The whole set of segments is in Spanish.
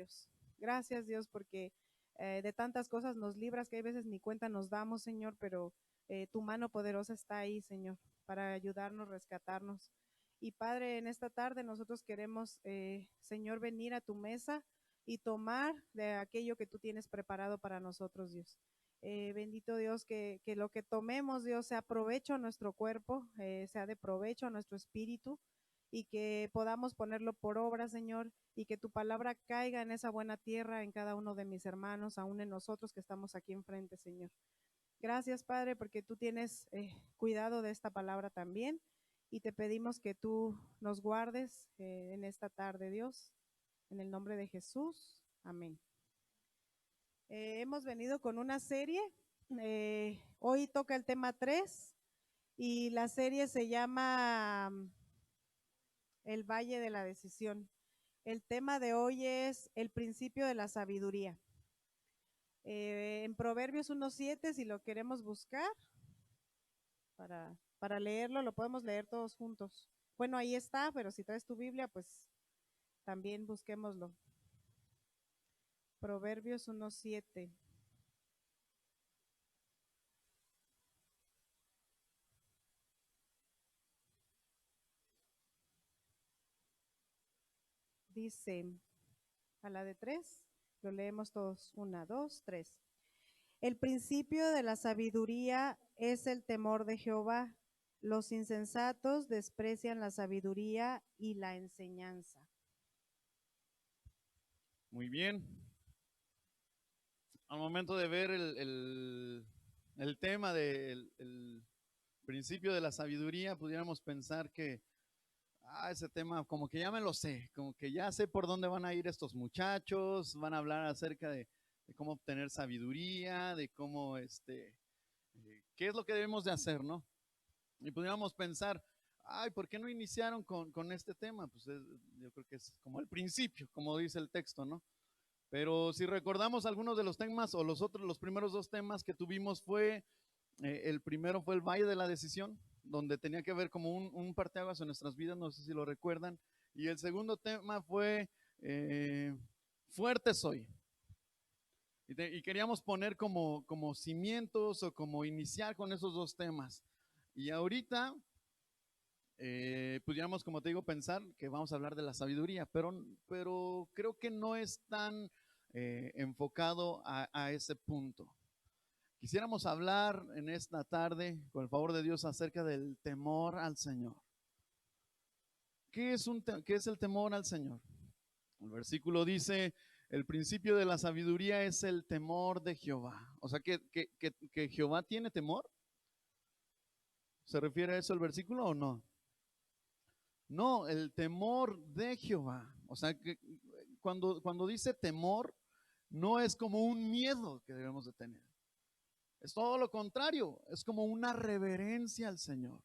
Dios. Gracias, Dios, porque de tantas cosas nos libras que hay veces ni cuenta nos damos, Señor, pero tu mano poderosa está ahí, Señor, para ayudarnos, rescatarnos. Y Padre, en esta tarde nosotros queremos, Señor, venir a tu mesa y tomar de aquello que tú tienes preparado para nosotros, Dios. Bendito Dios, que lo que tomemos, Dios, sea provecho a nuestro cuerpo, sea de provecho a nuestro espíritu, y que podamos ponerlo por obra, Señor, y que tu palabra caiga en esa buena tierra en cada uno de mis hermanos, aún en nosotros que estamos aquí enfrente, Señor. Gracias, Padre, porque tú tienes cuidado de esta palabra también, y te pedimos que tú nos guardes en esta tarde, Dios, en el nombre de Jesús. Amén. Hemos venido con una serie. Hoy toca el tema 3 y la serie se llama El Valle de la Decisión. El tema de hoy es el principio de la sabiduría. En Proverbios 1:7, si lo queremos buscar para leerlo, lo podemos leer todos juntos. Bueno, ahí está, pero si traes tu Biblia, pues también busquémoslo. Proverbios 1:7. Dice, a la de 3, lo leemos todos. 1, 2, 3. El principio de la sabiduría es el temor de Jehová. Los insensatos desprecian la sabiduría y la enseñanza. Muy bien. Al momento de ver el tema del principio de la sabiduría, pudiéramos pensar que ese tema como que ya me lo sé, como que ya sé por dónde van a ir estos muchachos, van a hablar acerca de cómo obtener sabiduría, de cómo, qué es lo que debemos de hacer, ¿no? Y pudiéramos pensar, ay, ¿por qué no iniciaron con este tema? Pues yo creo que es como el principio, como dice el texto, ¿no? Pero si recordamos algunos de los temas o los primeros dos temas que tuvimos fue, el primero fue el Valle de la Decisión, donde tenía que ver como un parteaguas en nuestras vidas, no sé si lo recuerdan. Y el segundo tema fue eh, Fuerte Soy. Y queríamos poner como cimientos o como iniciar con esos dos temas. Y ahorita pudiéramos, como te digo, pensar que vamos a hablar de la sabiduría, pero creo que no es tan enfocado a ese punto. Quisiéramos hablar en esta tarde, con el favor de Dios, acerca del temor al Señor. ¿Qué es el temor al Señor? El versículo dice, el principio de la sabiduría es el temor de Jehová. O sea, que Jehová tiene temor. ¿Se refiere a eso el versículo o no? No, el temor de Jehová. O sea, que cuando dice temor, no es como un miedo que debemos de tener. Es todo lo contrario, es como una reverencia al Señor.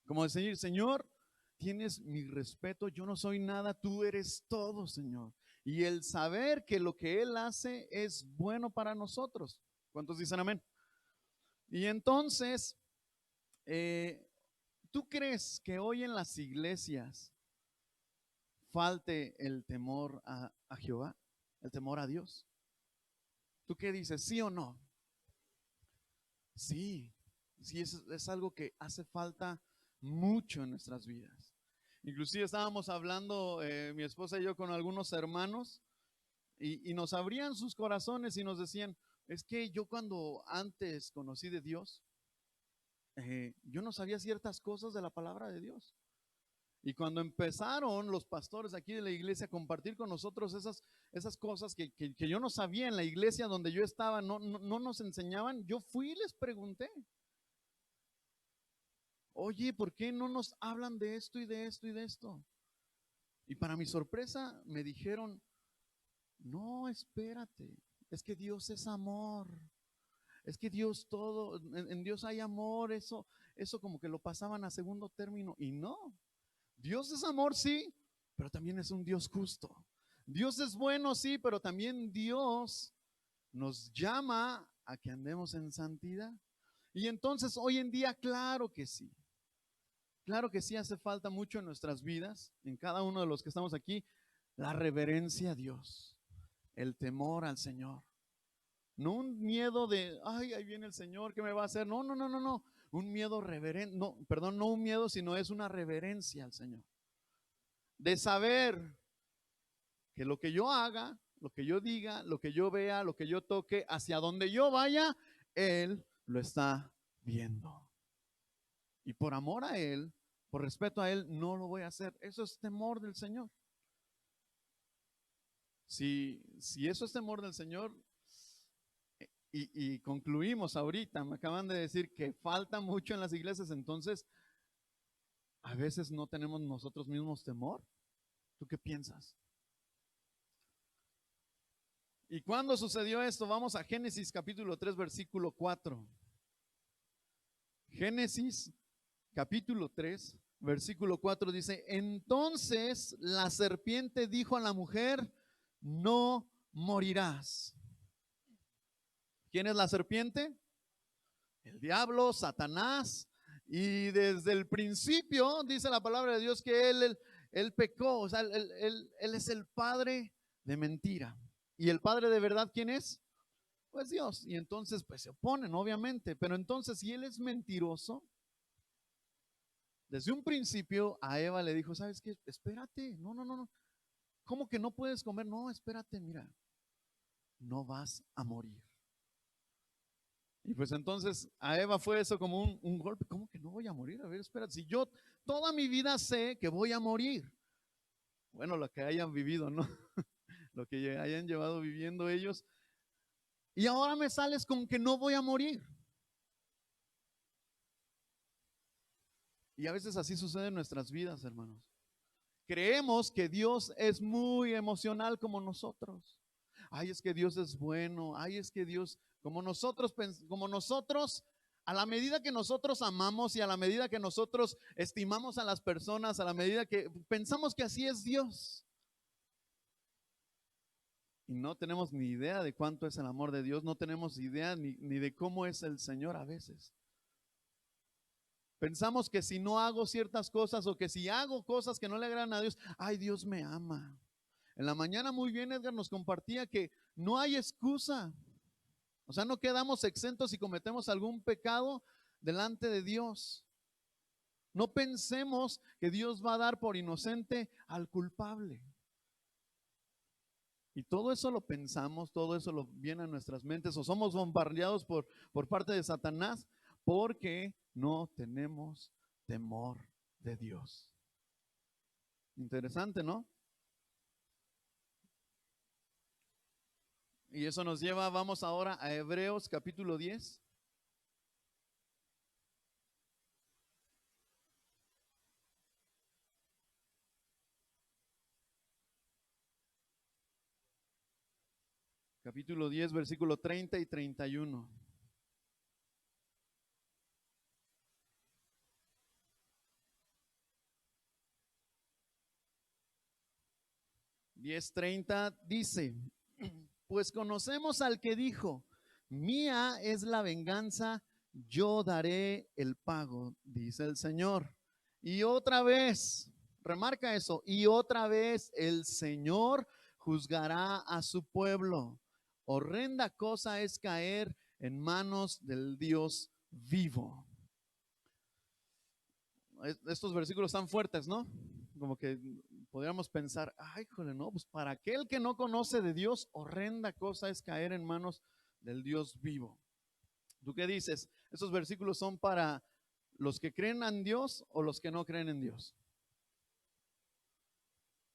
Como decir, Señor, tienes mi respeto, yo no soy nada, tú eres todo, Señor. Y el saber que lo que Él hace es bueno para nosotros. ¿Cuántos dicen amén? Y entonces, ¿tú crees que hoy en las iglesias falte el temor a Jehová, el temor a Dios? ¿Tú qué dices? ¿Sí o no? Sí, sí, es algo que hace falta mucho en nuestras vidas. Inclusive estábamos hablando, mi esposa y yo, con algunos hermanos y nos abrían sus corazones y nos decían, es que yo cuando antes conocí de Dios, yo no sabía ciertas cosas de la palabra de Dios. Y cuando empezaron los pastores aquí de la iglesia a compartir con nosotros esas cosas que yo no sabía en la iglesia donde yo estaba, no nos enseñaban, yo fui y les pregunté, oye, ¿por qué no nos hablan de esto y de esto y de esto? Y para mi sorpresa me dijeron, no, espérate, es que Dios es amor. Es que Dios todo, en Dios hay amor, eso como que lo pasaban a segundo término. Y no, Dios es amor, sí, pero también es un Dios justo. Dios es bueno, sí, pero también Dios nos llama a que andemos en santidad. Y entonces hoy en día, claro que sí hace falta mucho en nuestras vidas, en cada uno de los que estamos aquí, la reverencia a Dios, el temor al Señor. No un miedo de, ay, ahí viene el Señor, ¿qué me va a hacer? No, no, no, no, no. Un miedo reverente, no, perdón, no un miedo, sino es una reverencia al Señor. De saber que lo que yo haga, lo que yo diga, lo que yo vea, lo que yo toque, hacia donde yo vaya, Él lo está viendo. Y por amor a Él, por respeto a Él, no lo voy a hacer. Eso es temor del Señor. Si eso es temor del Señor, y concluimos ahorita, me acaban de decir que falta mucho en las iglesias, entonces a veces no tenemos nosotros mismos temor. ¿Tú qué piensas? ¿Y cuándo sucedió esto? Vamos a Génesis capítulo 3, versículo 4. Génesis capítulo 3, versículo 4 dice, entonces la serpiente dijo a la mujer, no morirás. ¿Quién es la serpiente? El diablo, Satanás. Y desde el principio dice la palabra de Dios que él pecó, o sea, él es el padre de mentira. ¿Y el padre de verdad quién es? Pues Dios. Y entonces pues se oponen, obviamente. Pero entonces si él es mentiroso, desde un principio a Eva le dijo, ¿sabes qué? Espérate, no, no, no, no. ¿Cómo que no puedes comer? No, espérate, mira, no vas a morir. Y pues entonces a Eva fue eso como un golpe. ¿Cómo que no voy a morir? A ver, espérate, si yo toda mi vida sé que voy a morir. Bueno, lo que hayan vivido, ¿no? Lo que hayan llevado viviendo ellos. Y ahora me sales con que no voy a morir. Y a veces así sucede en nuestras vidas, hermanos. Creemos que Dios es muy emocional como nosotros. Ay, es que Dios es bueno. Ay, es que Dios, como nosotros, a la medida que nosotros amamos y a la medida que nosotros estimamos a las personas, a la medida que pensamos que así es Dios. Y no tenemos ni idea de cuánto es el amor de Dios, no tenemos idea ni de cómo es el Señor a veces. Pensamos que si no hago ciertas cosas o que si hago cosas que no le agradan a Dios, ay, Dios me ama. En la mañana muy bien Edgar nos compartía que no hay excusa. O sea, no quedamos exentos si cometemos algún pecado delante de Dios. No pensemos que Dios va a dar por inocente al culpable. Y todo eso lo pensamos, todo eso lo viene a nuestras mentes o somos bombardeados por parte de Satanás porque no tenemos temor de Dios. Interesante, ¿no? Y eso nos lleva, vamos ahora a Hebreos capítulo 10. Capítulo 10, versículo 30 y 31. Diez treinta dice, pues conocemos al que dijo, mía es la venganza, yo daré el pago, dice el Señor. Y otra vez, remarca eso, y otra vez el Señor juzgará a su pueblo. Horrenda cosa es caer en manos del Dios vivo. Estos versículos están fuertes, ¿no? Como que podríamos pensar, ay, jole, no, pues para aquel que no conoce de Dios, horrenda cosa es caer en manos del Dios vivo. ¿Tú qué dices? ¿Estos versículos son para los que creen en Dios o los que no creen en Dios?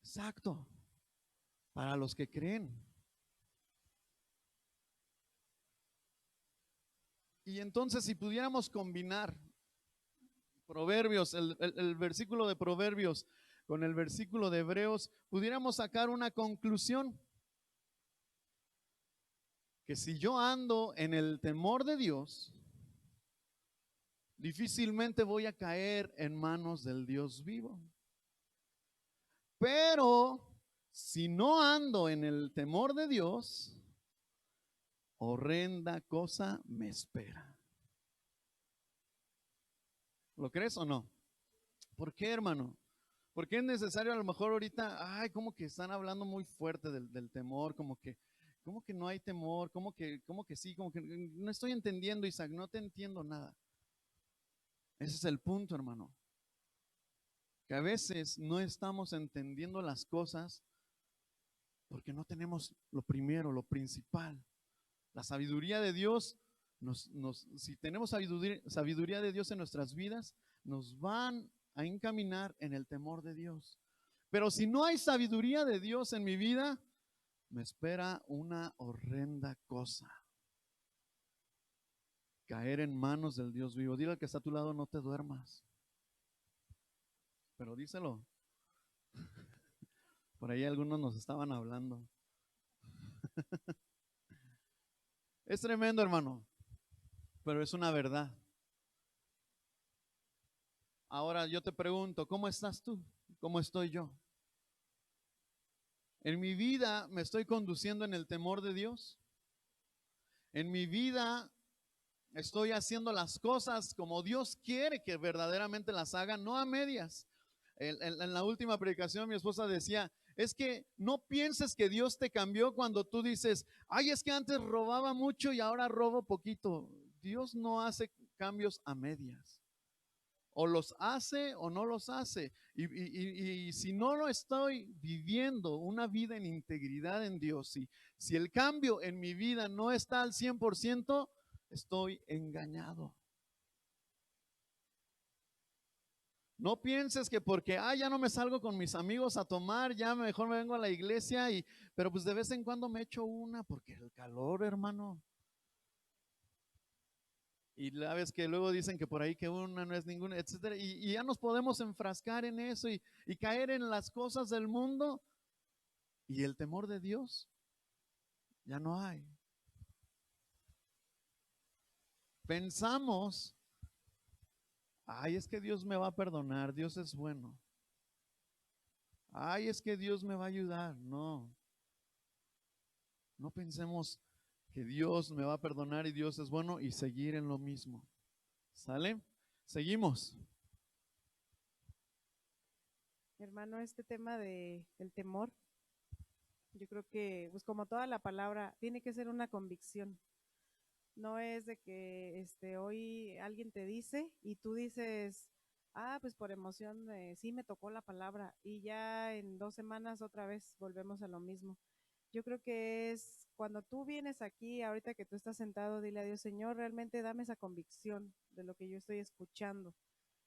Exacto, para los que creen. Y entonces si pudiéramos combinar Proverbios, el versículo de Proverbios con el versículo de Hebreos, pudiéramos sacar una conclusión. Que si yo ando en el temor de Dios, difícilmente voy a caer en manos del Dios vivo. Pero si no ando en el temor de Dios, horrenda cosa me espera. ¿Lo crees o no? ¿Por qué, hermano? Porque es necesario a lo mejor ahorita, ay, como que están hablando muy fuerte del temor, como que no hay temor, como que sí, como que no estoy entendiendo, Isaac, no te entiendo nada. Ese es el punto, hermano. Que a veces no estamos entendiendo las cosas porque no tenemos lo primero, lo principal. La sabiduría de Dios, si tenemos sabiduría de Dios en nuestras vidas, nos van a encaminar en el temor de Dios. Pero si no hay sabiduría de Dios en mi vida, me espera una horrenda cosa: caer en manos del Dios vivo. Dile al que está a tu lado, no te duermas. Pero díselo. Por ahí algunos nos estaban hablando. Es tremendo, hermano, pero es una verdad. Ahora yo te pregunto, ¿cómo estás tú? ¿Cómo estoy yo? ¿En mi vida me estoy conduciendo en el temor de Dios? ¿En mi vida estoy haciendo las cosas como Dios quiere que verdaderamente las haga, no a medias? En la última predicación mi esposa decía, es que no pienses que Dios te cambió cuando tú dices, ay, es que antes robaba mucho y ahora robo poquito. Dios no hace cambios a medias. O los hace o no los hace. Y si no lo estoy viviendo una vida en integridad en Dios, si el cambio en mi vida no está al 100%, estoy engañado. No pienses que porque ya no me salgo con mis amigos a tomar, ya mejor me vengo a la iglesia, pero pues de vez en cuando me echo una, porque el calor, hermano. Y la vez que luego dicen que por ahí que una no es ninguna, etcétera. Y ya nos podemos enfrascar en eso y caer en las cosas del mundo. Y el temor de Dios ya no hay. Pensamos, ay, es que Dios me va a perdonar, Dios es bueno. Ay, es que Dios me va a ayudar. No, no pensemos que Dios me va a perdonar y Dios es bueno y seguir en lo mismo. ¿Sale? Seguimos. Hermano, este tema del temor, yo creo que, pues como toda la palabra, tiene que ser una convicción. No es de que hoy alguien te dice y tú dices, pues por emoción, sí me tocó la palabra, y ya en 2 semanas otra vez volvemos a lo mismo. Yo creo que es cuando tú vienes aquí, ahorita que tú estás sentado, dile a Dios, Señor, realmente dame esa convicción de lo que yo estoy escuchando.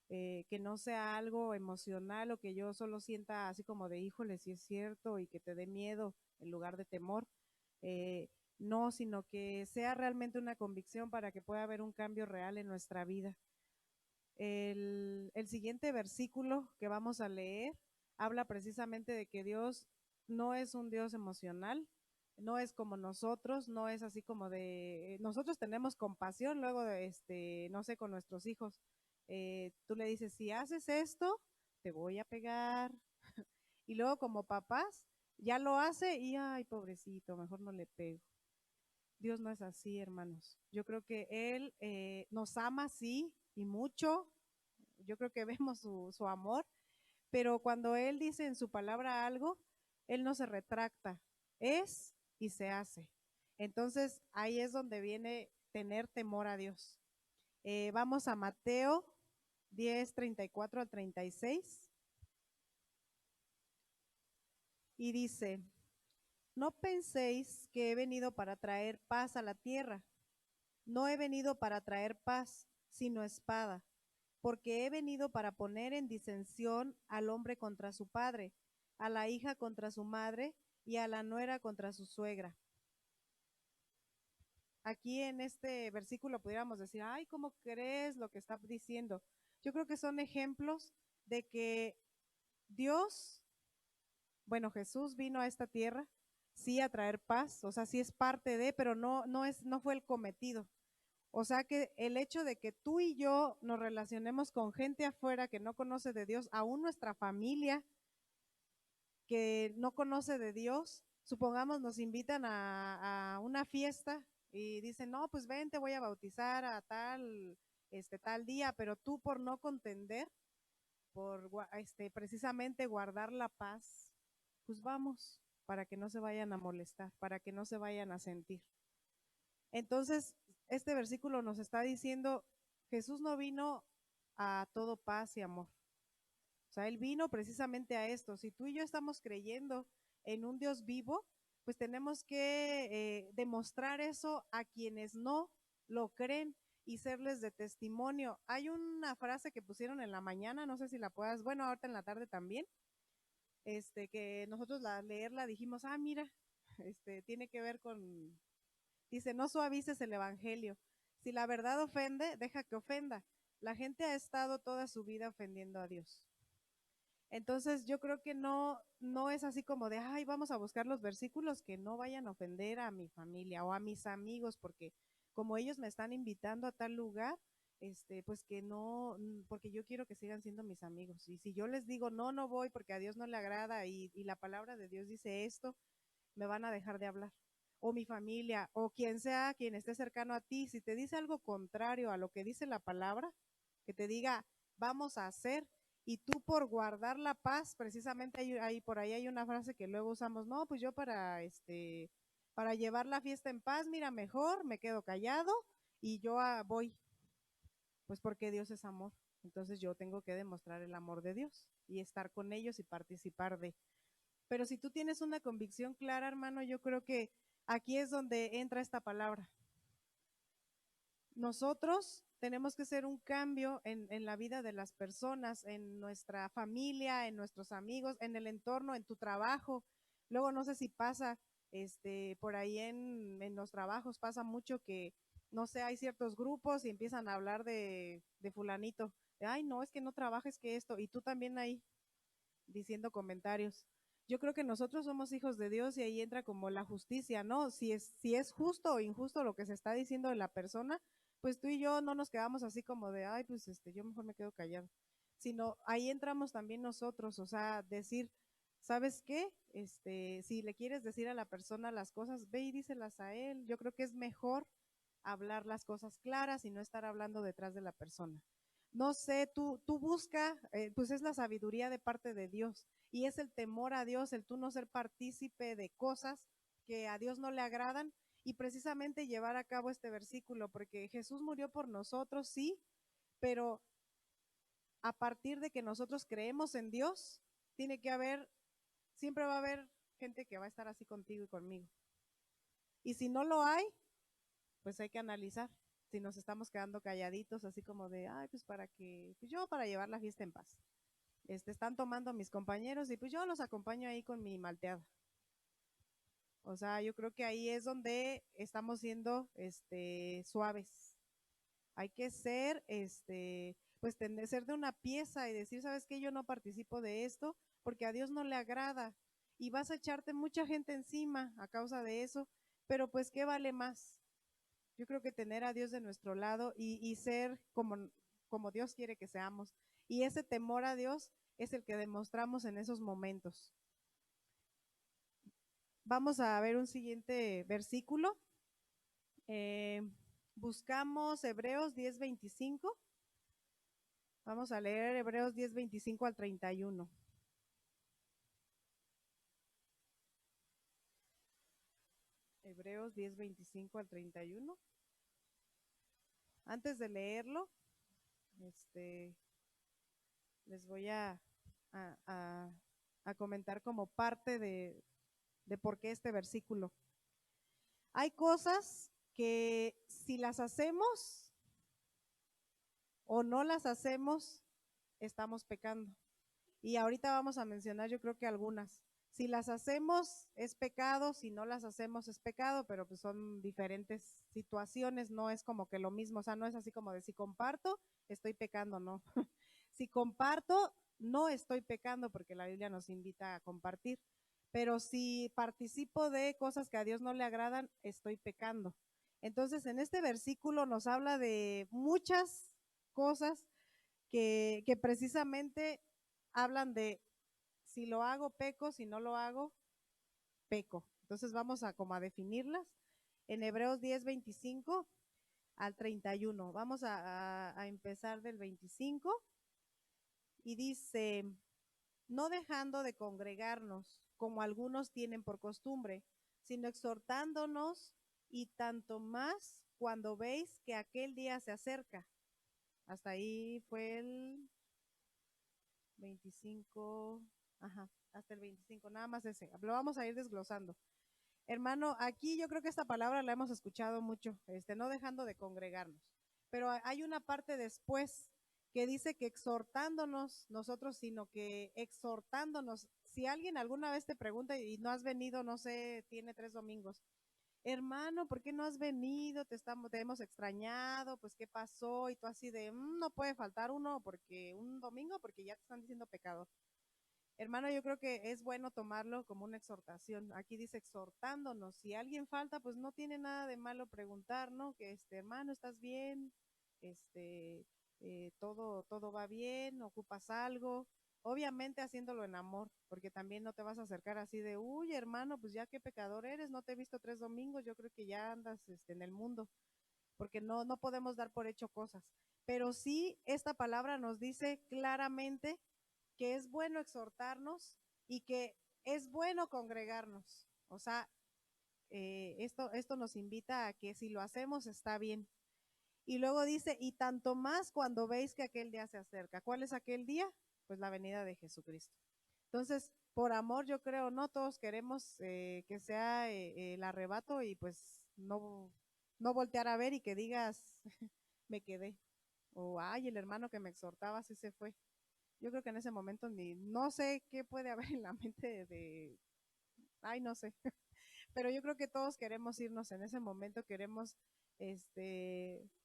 Que no sea algo emocional o que yo solo sienta así como de híjole, si es cierto, y que te dé miedo en lugar de temor. Eh, no, sino que sea realmente una convicción para que pueda haber un cambio real en nuestra vida. El siguiente versículo que vamos a leer habla precisamente de que Dios no es un Dios emocional, no es como nosotros, no es así como de, nosotros tenemos compasión luego de, no sé, con nuestros hijos. Tú le dices, si haces esto, te voy a pegar. Y luego como papás, ya lo hace y, ay, pobrecito, mejor no le pego. Dios no es así, hermanos. Yo creo que Él nos ama, sí, y mucho. Yo creo que vemos su amor, pero cuando Él dice en su palabra algo, Él no se retracta, es y se hace. Entonces ahí es donde viene tener temor a Dios. Vamos a Mateo 10:34 al 36. Y dice, no penséis que he venido para traer paz a la tierra. No he venido para traer paz, sino espada, porque he venido para poner en disensión al hombre contra su padre, a la hija contra su madre y a la nuera contra su suegra. Aquí en este versículo pudiéramos decir, ay, ¿cómo crees lo que está diciendo? Yo creo que son ejemplos de que Dios, bueno, Jesús vino a esta tierra, sí a traer paz, o sea, sí es parte de, pero no fue el cometido. O sea que el hecho de que tú y yo nos relacionemos con gente afuera que no conoce de Dios, aún nuestra familia que no conoce de Dios, supongamos nos invitan a una fiesta y dicen, no, pues ven, te voy a bautizar a tal día, pero tú por no contender, precisamente guardar la paz, pues vamos, para que no se vayan a molestar, para que no se vayan a sentir. Entonces, este versículo nos está diciendo, Jesús no vino a todo paz y amor. O sea, Él vino precisamente a esto. Si tú y yo estamos creyendo en un Dios vivo, pues tenemos que demostrar eso a quienes no lo creen y serles de testimonio. Hay una frase que pusieron en la mañana, no sé si la puedas, bueno, ahorita en la tarde también, que nosotros leerla dijimos, mira, tiene que ver con, dice, no suavices el evangelio. Si la verdad ofende, deja que ofenda. La gente ha estado toda su vida ofendiendo a Dios. Entonces yo creo que no es así como de, vamos a buscar los versículos que no vayan a ofender a mi familia o a mis amigos, porque como ellos me están invitando a tal lugar, pues que no, porque yo quiero que sigan siendo mis amigos. Y si yo les digo, no voy porque a Dios no le agrada y la palabra de Dios dice esto, me van a dejar de hablar. O mi familia, o quien sea, quien esté cercano a ti, si te dice algo contrario a lo que dice la palabra, que te diga, vamos a hacer, y tú por guardar la paz, precisamente por ahí hay una frase que luego usamos, no, pues yo para llevar la fiesta en paz, mira, mejor me quedo callado y yo voy, pues porque Dios es amor. Entonces yo tengo que demostrar el amor de Dios y estar con ellos y participar de. Pero si tú tienes una convicción clara, hermano, yo creo que aquí es donde entra esta palabra. Nosotros tenemos que hacer un cambio en la vida de las personas, en nuestra familia, en nuestros amigos, en el entorno, en tu trabajo. Luego no sé si pasa, por ahí en los trabajos pasa mucho que, no sé, hay ciertos grupos y empiezan a hablar de fulanito. De, no, es que no trabajes que esto. Y tú también ahí diciendo comentarios. Yo creo que nosotros somos hijos de Dios y ahí entra como la justicia, ¿no? Si es justo o injusto lo que se está diciendo de la persona, pues tú y yo no nos quedamos así como de, pues yo mejor me quedo callado. Sino ahí entramos también nosotros, o sea, decir, ¿sabes qué? Si le quieres decir a la persona las cosas, ve y díselas a él. Yo creo que es mejor hablar las cosas claras y no estar hablando detrás de la persona. No sé, tú busca, pues es la sabiduría de parte de Dios y es el temor a Dios, el tú no ser partícipe de cosas que a Dios no le agradan y precisamente llevar a cabo este versículo, porque Jesús murió por nosotros, sí, pero a partir de que nosotros creemos en Dios, tiene que haber, siempre va a haber gente que va a estar así contigo y conmigo. Y si no lo hay, pues hay que analizar si nos estamos quedando calladitos, así como de, pues pues yo para llevar la fiesta en paz. Están tomando mis compañeros y pues yo los acompaño ahí con mi malteada. O sea, yo creo que ahí es donde estamos siendo suaves. Hay que ser, pues ser de una pieza y decir, ¿sabes qué? Yo no participo de esto porque a Dios no le agrada y vas a echarte mucha gente encima a causa de eso, pero pues ¿qué vale más? Yo creo que tener a Dios de nuestro lado y ser como Dios quiere que seamos. Y ese temor a Dios es el que demostramos en esos momentos. Vamos a ver un siguiente versículo. Buscamos Hebreos 10:25. Vamos a leer Hebreos 10:25 al 31. Hebreos 10:25 al 31. Antes de leerlo, les voy a comentar como parte de por qué este versículo. Hay cosas que si las hacemos o no las hacemos, estamos pecando. Y ahorita vamos a mencionar, yo creo que algunas. Si las hacemos es pecado, si no las hacemos es pecado, pero pues son diferentes situaciones, no es como que lo mismo, o sea, no es así como de si comparto, estoy pecando, no. Si comparto, no estoy pecando porque la Biblia nos invita a compartir, pero si participo de cosas que a Dios no le agradan, estoy pecando. Entonces, en este versículo nos habla de muchas cosas que precisamente hablan de si lo hago, peco, si no lo hago, peco. Entonces vamos a como a definirlas. En Hebreos 10:25 al 31. Vamos a empezar del 25 y dice, no dejando de congregarnos, como algunos tienen por costumbre, sino exhortándonos, y tanto más cuando veis que aquel día se acerca. Hasta ahí fue el 25, ajá, hasta el 25, nada más ese. Lo vamos a ir desglosando. Hermano, aquí yo creo que esta palabra la hemos escuchado mucho, no dejando de congregarnos. Pero hay una parte después que dice que exhortándonos nosotros, sino que exhortándonos. Si alguien alguna vez te pregunta y no has venido, no sé, tiene 3 domingos, hermano, ¿por qué no has venido? Te hemos extrañado, pues ¿qué pasó? Y tú así de, no puede faltar uno porque un domingo, porque ya te están diciendo pecado. Hermano, yo creo que es bueno tomarlo como una exhortación. Aquí dice exhortándonos. Si alguien falta, pues no tiene nada de malo preguntar, ¿no? Que hermano, ¿estás bien? Todo va bien, ocupas algo. Obviamente haciéndolo en amor, porque también no te vas a acercar así de, uy, hermano, pues ya qué pecador eres, no te he visto 3 domingos, yo creo que ya andas en el mundo, porque no podemos dar por hecho cosas. Pero sí, esta palabra nos dice claramente que es bueno exhortarnos y que es bueno congregarnos. O sea, esto nos invita a que si lo hacemos está bien. Y luego dice, y tanto más cuando veis que aquel día se acerca. ¿Cuál es aquel día? Pues la venida de Jesucristo. Entonces, por amor, yo creo, no todos queremos que sea el arrebato y pues no voltear a ver y que digas, me quedé. O, ay, el hermano que me exhortaba sí se fue. Yo creo que en ese momento no sé qué puede haber en la mente ay, no sé, pero yo creo que todos queremos irnos en ese momento, queremos,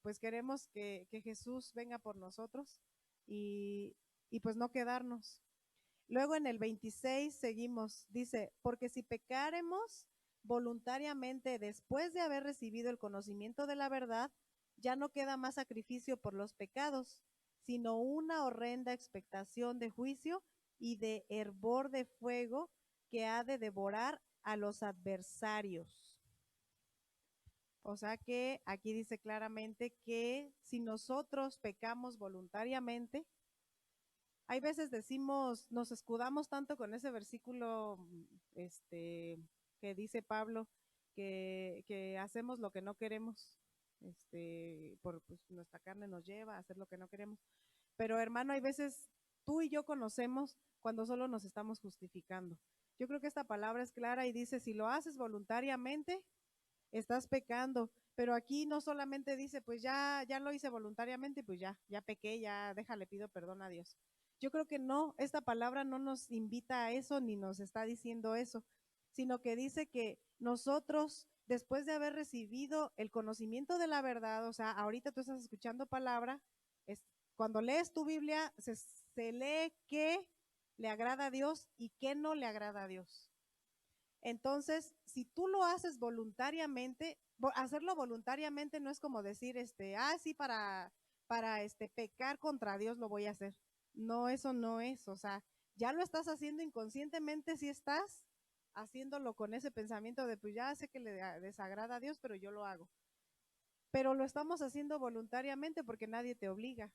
pues queremos que Jesús venga por nosotros y pues no quedarnos. Luego en el 26 seguimos, dice, porque si pecáremos voluntariamente después de haber recibido el conocimiento de la verdad, ya no queda más sacrificio por los pecados, sino una horrenda expectación de juicio y de hervor de fuego que ha de devorar a los adversarios. O sea que aquí dice claramente que si nosotros pecamos voluntariamente, hay veces decimos, nos escudamos tanto con ese versículo que dice Pablo, que hacemos lo que no queremos, por pues, nuestra carne nos lleva a hacer lo que no queremos. Pero hermano, hay veces tú y yo conocemos cuando solo nos estamos justificando. Yo creo que esta palabra es clara y dice, si lo haces voluntariamente, estás pecando. Pero aquí no solamente dice, pues ya lo hice voluntariamente, pues ya pequé, ya déjale, pido perdón a Dios. Yo creo que no, esta palabra no nos invita a eso ni nos está diciendo eso, sino que dice que nosotros, después de haber recibido el conocimiento de la verdad, o sea, ahorita tú estás escuchando palabra, cuando lees tu Biblia, se lee qué le agrada a Dios y qué no le agrada a Dios. Entonces, si tú lo haces voluntariamente, hacerlo voluntariamente no es como decir, sí, para pecar contra Dios lo voy a hacer. No, eso no es, o sea, ya lo estás haciendo inconscientemente si estás haciéndolo con ese pensamiento de, pues ya sé que le desagrada a Dios, pero yo lo hago. Pero lo estamos haciendo voluntariamente porque nadie te obliga.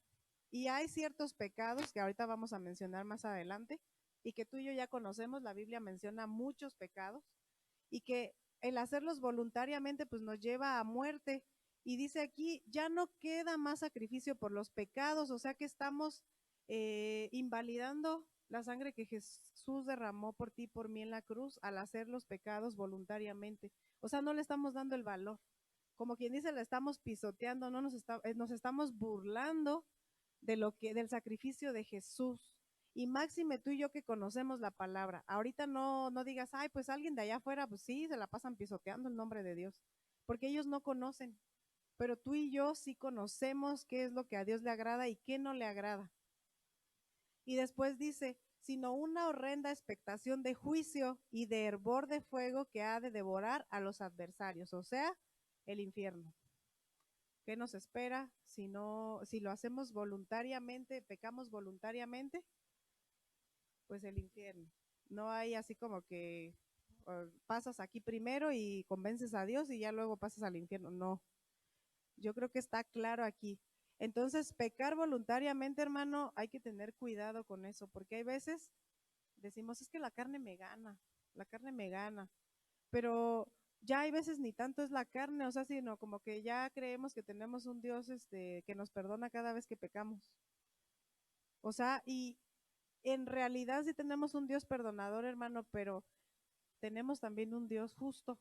Y hay ciertos pecados que ahorita vamos a mencionar más adelante y que tú y yo ya conocemos, la Biblia menciona muchos pecados y que el hacerlos voluntariamente pues nos lleva a muerte. Y dice aquí, ya no queda más sacrificio por los pecados, o sea que estamos invalidando la sangre que Jesús derramó por ti, por mí en la cruz, al hacer los pecados voluntariamente. O sea, no le estamos dando el valor. Como quien dice, le estamos pisoteando, no nos estamos burlando del sacrificio de Jesús. Y máxime tú y yo que conocemos la palabra. Ahorita no digas, ay, pues alguien de allá afuera, pues sí, se la pasan pisoteando el nombre de Dios. Porque ellos no conocen. Pero tú y yo sí conocemos qué es lo que a Dios le agrada y qué no le agrada. Y después dice, sino una horrenda expectación de juicio y de hervor de fuego que ha de devorar a los adversarios, o sea, el infierno. ¿Qué nos espera si lo hacemos voluntariamente, pecamos voluntariamente? Pues el infierno. No hay así como que pasas aquí primero y convences a Dios y ya luego pasas al infierno. No. Yo creo que está claro aquí. Entonces, pecar voluntariamente, hermano, hay que tener cuidado con eso, porque hay veces decimos, es que la carne me gana, pero ya hay veces ni tanto es la carne, o sea, sino como que ya creemos que tenemos un Dios que nos perdona cada vez que pecamos. O sea, y en realidad sí tenemos un Dios perdonador, hermano, pero tenemos también un Dios justo,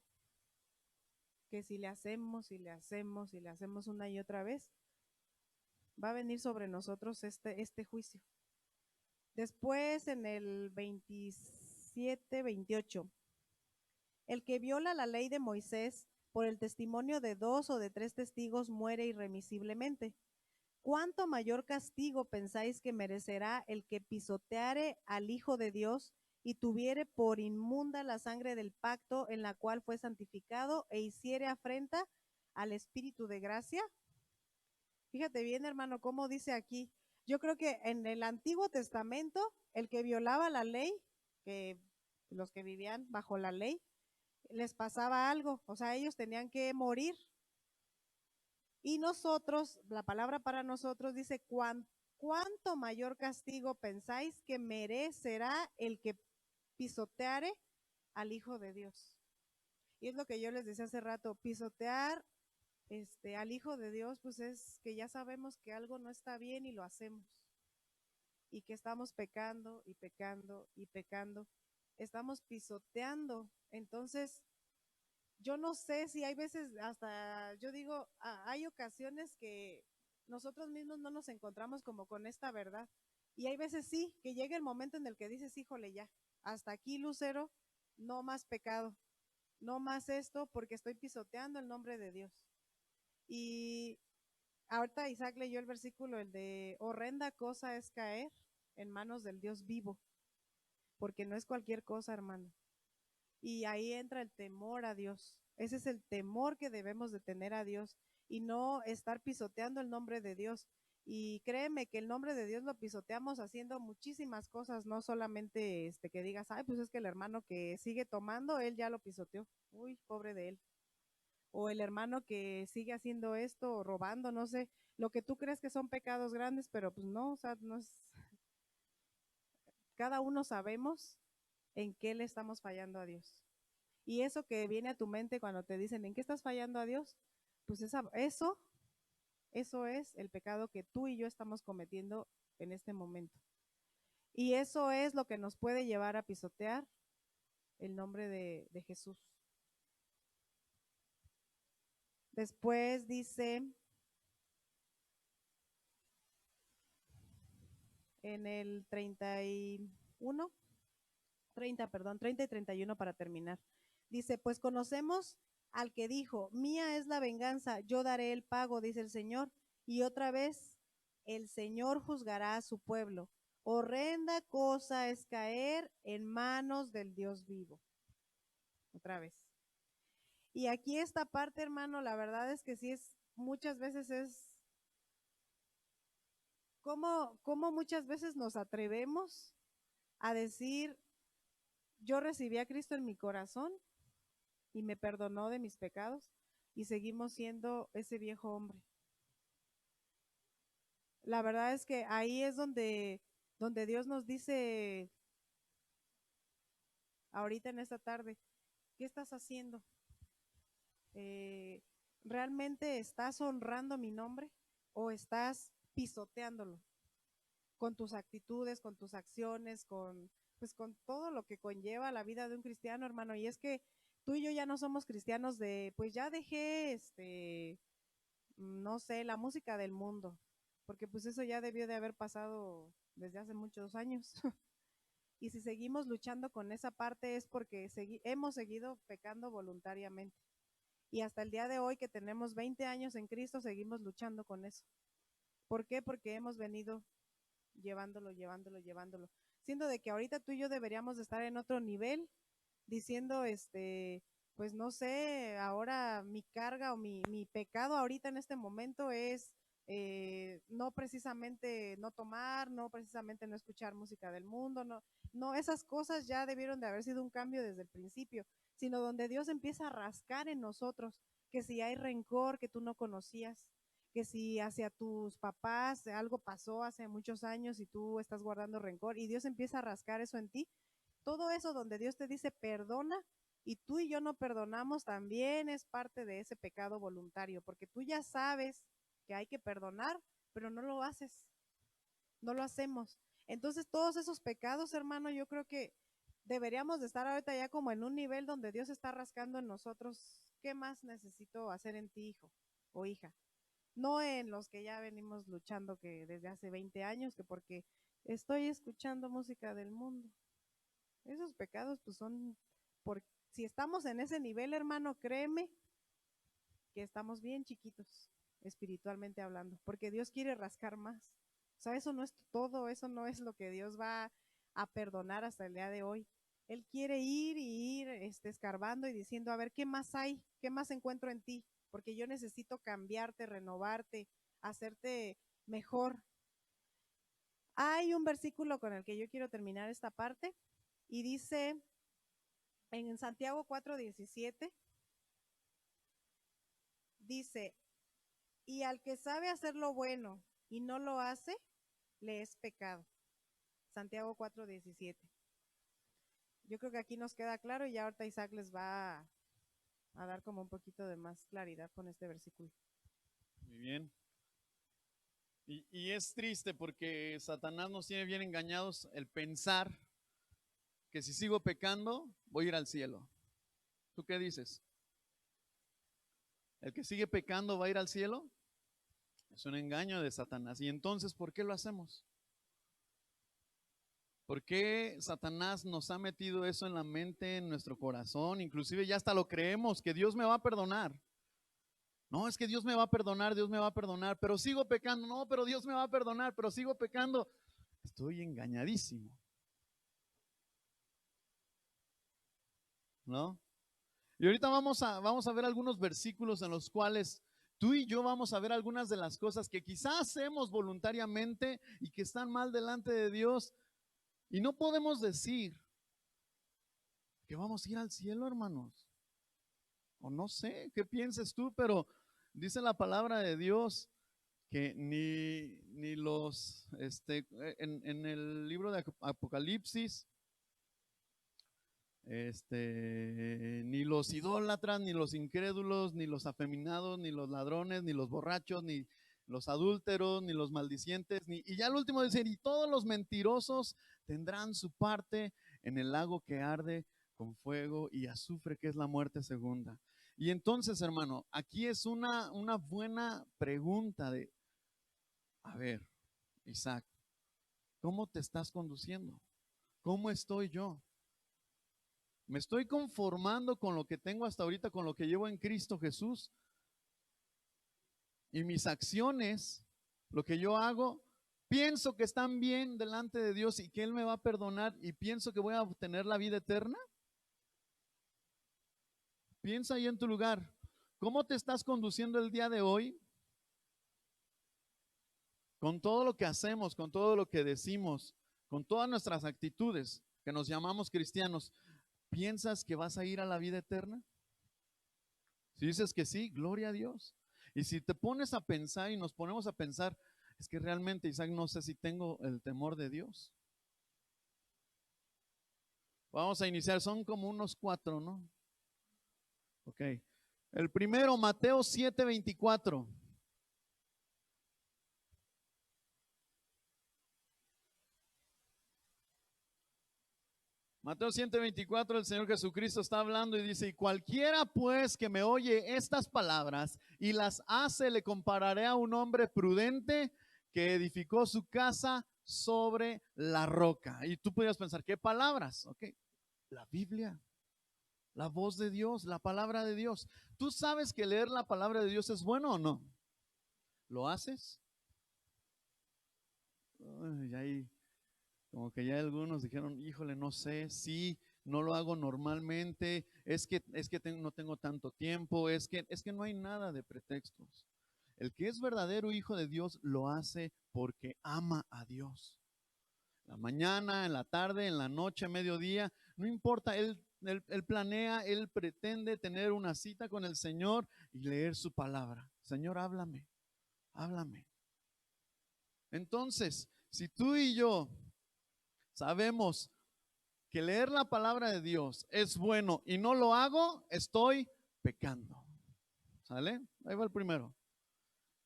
que si le hacemos y le hacemos y le hacemos una y otra vez, va a venir sobre nosotros este juicio. Después, en el 27, 28, el que viola la ley de Moisés por el testimonio de 2 o de 3 testigos muere irremisiblemente. ¿Cuánto mayor castigo pensáis que merecerá el que pisoteare al Hijo de Dios y tuviere por inmunda la sangre del pacto en la cual fue santificado e hiciere afrenta al Espíritu de gracia? Fíjate bien, hermano, cómo dice aquí. Yo creo que en el Antiguo Testamento, el que violaba la ley, que los que vivían bajo la ley, les pasaba algo, o sea, ellos tenían que morir. Y nosotros, la palabra para nosotros dice, ¿cuánto mayor castigo pensáis que merecerá el que pisoteare al Hijo de Dios? Y es lo que yo les decía hace rato, pisotear al Hijo de Dios, pues es que ya sabemos que algo no está bien y lo hacemos. Y que estamos pecando y pecando y pecando. Estamos pisoteando. Entonces, yo no sé si hay veces, hasta yo digo, hay ocasiones que nosotros mismos no nos encontramos como con esta verdad. Y hay veces sí, que llega el momento en el que dices, híjole, ya, hasta aquí, Lucero, no más pecado, no más esto, porque estoy pisoteando el nombre de Dios. Y ahorita Isaac leyó el versículo, el de horrenda cosa es caer en manos del Dios vivo, porque no es cualquier cosa, hermano. Y ahí entra el temor a Dios. Ese es el temor que debemos de tener a Dios y no estar pisoteando el nombre de Dios. Y créeme que el nombre de Dios lo pisoteamos haciendo muchísimas cosas, no solamente que digas, ay, pues es que el hermano que sigue tomando, él ya lo pisoteó. Uy, pobre de él. O el hermano que sigue haciendo esto o robando, no sé, lo que tú crees que son pecados grandes, pero pues no, o sea, no es. Cada uno sabemos en qué le estamos fallando a Dios. Y eso que viene a tu mente cuando te dicen, ¿en qué estás fallando a Dios? Pues eso es el pecado que tú y yo estamos cometiendo en este momento. Y eso es lo que nos puede llevar a pisotear el nombre de Jesús. Después dice en el 31, 30 y 31 para terminar. Dice, pues conocemos al que dijo, mía es la venganza, yo daré el pago, dice el Señor. Y otra vez, el Señor juzgará a su pueblo. Horrenda cosa es caer en manos del Dios vivo. Otra vez. Y aquí esta parte, hermano, la verdad es que sí es, muchas veces es, como muchas veces nos atrevemos a decir, yo recibí a Cristo en mi corazón y me perdonó de mis pecados y seguimos siendo ese viejo hombre. La verdad es que ahí es donde Dios nos dice ahorita en esta tarde, ¿qué estás haciendo? ¿Realmente estás honrando mi nombre o estás pisoteándolo con tus actitudes, con tus acciones, pues con todo lo que conlleva la vida de un cristiano, hermano? Y es que tú y yo ya no somos cristianos pues ya dejé, no sé, la música del mundo, porque pues eso ya debió de haber pasado desde hace muchos años. Y si seguimos luchando con esa parte es porque hemos seguido pecando voluntariamente. Y hasta el día de hoy que tenemos 20 años en Cristo, seguimos luchando con eso. ¿Por qué? Porque hemos venido llevándolo. Siendo de que ahorita tú y yo deberíamos de estar en otro nivel, diciendo, pues no sé, ahora mi carga o mi pecado ahorita en este momento es no precisamente no tomar, no precisamente no escuchar música del mundo, no, esas cosas ya debieron de haber sido un cambio desde el principio, sino donde Dios empieza a rascar en nosotros, que si hay rencor que tú no conocías, que si hacia tus papás algo pasó hace muchos años y tú estás guardando rencor y Dios empieza a rascar eso en ti, todo eso donde Dios te dice perdona y tú y yo no perdonamos también es parte de ese pecado voluntario, porque tú ya sabes que hay que perdonar, pero no lo haces, no lo hacemos. Entonces todos esos pecados, hermano, yo creo que deberíamos de estar ahorita ya como en un nivel donde Dios está rascando en nosotros. ¿Qué más necesito hacer en ti, hijo o hija? No en los que ya venimos luchando que desde hace 20 años, que porque estoy escuchando música del mundo. Esos pecados pues son, por, si estamos en ese nivel, hermano, créeme que estamos bien chiquitos, espiritualmente hablando, porque Dios quiere rascar más. O sea, eso no es todo, eso no es lo que Dios va a perdonar hasta el día de hoy. Él quiere ir y ir escarbando y diciendo, a ver, ¿qué más hay? ¿Qué más encuentro en ti? Porque yo necesito cambiarte, renovarte, hacerte mejor. Hay un versículo con el que yo quiero terminar esta parte y dice en Santiago 4:17, dice, y al que sabe hacer lo bueno y no lo hace, le es pecado. Santiago 4:17. Yo creo que aquí nos queda claro y ya ahorita Isaac les va a dar como un poquito de más claridad con este versículo. Muy bien. Y es triste porque Satanás nos tiene bien engañados el pensar que si sigo pecando voy a ir al cielo. ¿Tú qué dices? ¿El que sigue pecando va a ir al cielo? Es un engaño de Satanás. ¿Y entonces por qué lo hacemos? ¿Por qué Satanás nos ha metido eso en la mente, en nuestro corazón? Inclusive ya hasta lo creemos, que Dios me va a perdonar. No, es que Dios me va a perdonar, Dios me va a perdonar, pero sigo pecando. No, pero Dios me va a perdonar, pero sigo pecando. Estoy engañadísimo, ¿no? Y ahorita vamos a ver algunos versículos en los cuales tú y yo vamos a ver algunas de las cosas que quizás hacemos voluntariamente y que están mal delante de Dios. Y no podemos decir que vamos a ir al cielo, hermanos. O no sé, ¿qué pienses tú? Pero dice la palabra de Dios que ni los, en el libro de Apocalipsis, ni los idólatras, ni los incrédulos, ni los afeminados, ni los ladrones, ni los borrachos, ni los adúlteros, ni los maldicientes, y ya el último dice, y todos los mentirosos tendrán su parte en el lago que arde con fuego y azufre, que es la muerte segunda. Y entonces, hermano, aquí es una buena pregunta de, a ver, Isaac, ¿cómo te estás conduciendo? ¿Cómo estoy yo? ¿Me estoy conformando con lo que tengo hasta ahorita, con lo que llevo en Cristo Jesús? Y mis acciones, lo que yo hago, pienso que están bien delante de Dios y que Él me va a perdonar y pienso que voy a obtener la vida eterna. Piensa ahí en tu lugar. ¿Cómo te estás conduciendo el día de hoy? Con todo lo que hacemos, con todo lo que decimos, con todas nuestras actitudes, que nos llamamos cristianos, ¿piensas que vas a ir a la vida eterna? Si dices que sí, gloria a Dios. Y si te pones a pensar y nos ponemos a pensar, es que realmente, Isaac, no sé si tengo el temor de Dios. Vamos a iniciar, son como unos 4, ¿no? Ok. El primero, Mateo 7:24. Mateo 7:24, el Señor Jesucristo está hablando y dice, y cualquiera pues que me oye estas palabras y las hace, le compararé a un hombre prudente que edificó su casa sobre la roca. Y tú podrías pensar, ¿qué palabras? Ok, la Biblia, la voz de Dios, la palabra de Dios. ¿Tú sabes que leer la palabra de Dios es bueno o no? ¿Lo haces? Ay, ahí como que ya algunos dijeron, híjole, no sé, sí, no lo hago normalmente, no tengo tanto tiempo, es que no hay nada de pretextos. El que es verdadero hijo de Dios lo hace porque ama a Dios. La mañana, en la tarde, en la noche, a mediodía, no importa, él planea, él pretende tener una cita con el Señor y leer su palabra. Señor, háblame, háblame. Entonces, si tú y yo sabemos que leer la palabra de Dios es bueno y no lo hago, estoy pecando. ¿Sale? Ahí va el primero.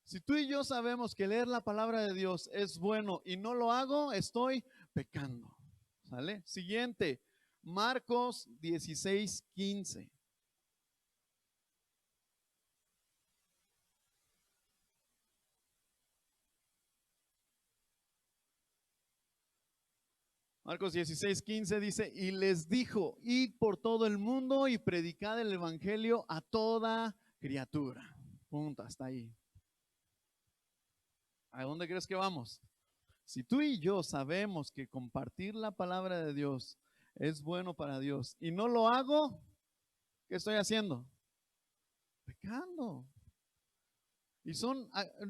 Si tú y yo sabemos que leer la palabra de Dios es bueno y no lo hago, estoy pecando. ¿Sale? Siguiente, Marcos 16:15. Marcos 16:15 dice, y les dijo, id por todo el mundo y predicad el evangelio a toda criatura. Punto, hasta ahí. ¿A dónde crees que vamos? Si tú y yo sabemos que compartir la palabra de Dios es bueno para Dios y no lo hago, ¿qué estoy haciendo? Pecando. Y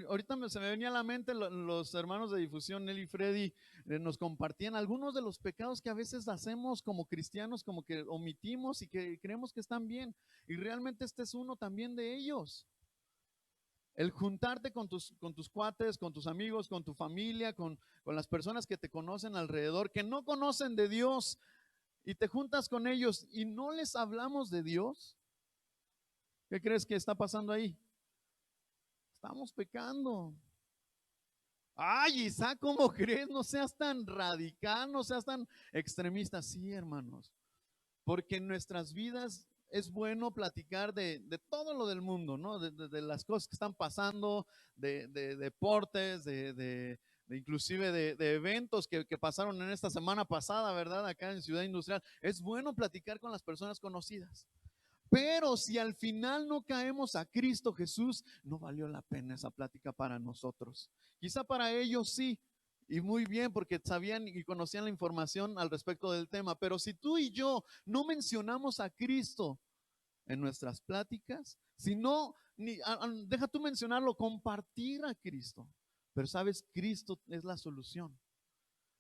ahorita se me venía a la mente los hermanos de difusión, Nelly y Freddy, nos compartían algunos de los pecados que a veces hacemos como cristianos, como que omitimos y que creemos que están bien. Y realmente este es uno también de ellos. El juntarte con tus cuates, con tus amigos, con tu familia, con las personas que te conocen alrededor, que no conocen de Dios, y te juntas con ellos y no les hablamos de Dios. ¿Qué crees que está pasando ahí? Estamos pecando. Ay, Isaac, ¿cómo crees? No seas tan radical, no seas tan extremista. Sí, hermanos, porque en nuestras vidas es bueno platicar de todo lo del mundo, ¿no? De las cosas que están pasando, de deportes, inclusive de eventos que pasaron en esta semana pasada, ¿verdad? Acá en Ciudad Industrial. Es bueno platicar con las personas conocidas. Pero si al final no caemos a Cristo Jesús, no valió la pena esa plática para nosotros. Quizá para ellos sí, y muy bien, porque sabían y conocían la información al respecto del tema. Pero si tú y yo no mencionamos a Cristo en nuestras pláticas, si no, deja tú mencionarlo, compartir a Cristo. Pero sabes, Cristo es la solución.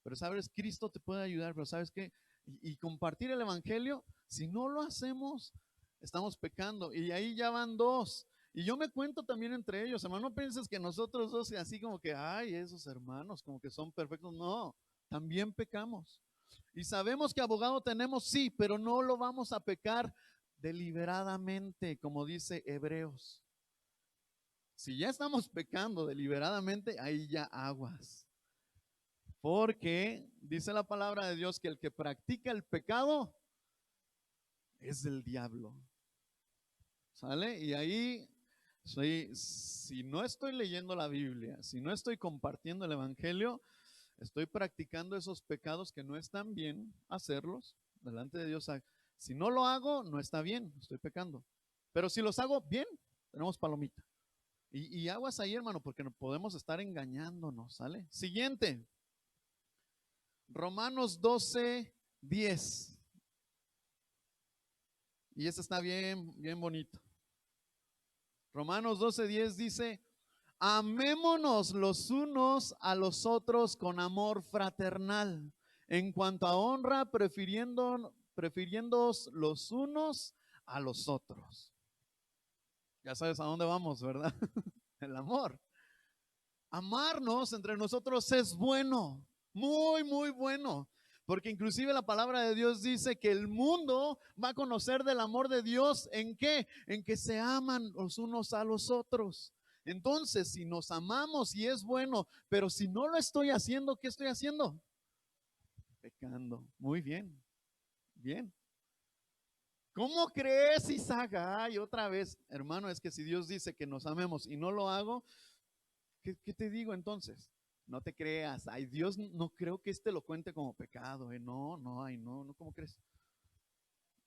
Pero sabes, Cristo te puede ayudar, pero sabes qué, y compartir el evangelio, si no lo hacemos, estamos pecando. Y ahí ya van dos. Y yo me cuento también entre ellos, hermano. No pienses que nosotros dos, así como que, ay, esos hermanos, como que son perfectos. No, también pecamos. Y sabemos que abogado tenemos, sí, pero no lo vamos a pecar deliberadamente, como dice Hebreos. Si ya estamos pecando deliberadamente, ahí ya aguas. Porque dice la palabra de Dios que el que practica el pecado es del diablo. ¿Sale? Y ahí si no estoy leyendo la Biblia, si no estoy compartiendo el evangelio, estoy practicando esos pecados que no están bien hacerlos delante de Dios. Si no lo hago, no está bien, estoy pecando. Pero si los hago bien, tenemos palomita. Y aguas ahí, hermano, porque no podemos estar engañándonos, ¿sale? Siguiente. Romanos 12:10. Y este está bien, bien bonito. Romanos 12:10 dice, amémonos los unos a los otros con amor fraternal, en cuanto a honra, prefiriéndoos los unos a los otros. Ya sabes a dónde vamos, ¿verdad? El amor. Amarnos entre nosotros es bueno, muy, muy bueno. Porque inclusive la palabra de Dios dice que el mundo va a conocer del amor de Dios. ¿En qué? En que se aman los unos a los otros. Entonces, si nos amamos y es bueno, pero si no lo estoy haciendo, ¿qué estoy haciendo? Pecando. Muy bien, bien. ¿Cómo crees, Isaac? Ay, otra vez, hermano, es que si Dios dice que nos amemos y no lo hago, ¿qué te digo entonces? No te creas, ay, Dios no creo que lo cuente como pecado, no, ay, no, ¿cómo crees?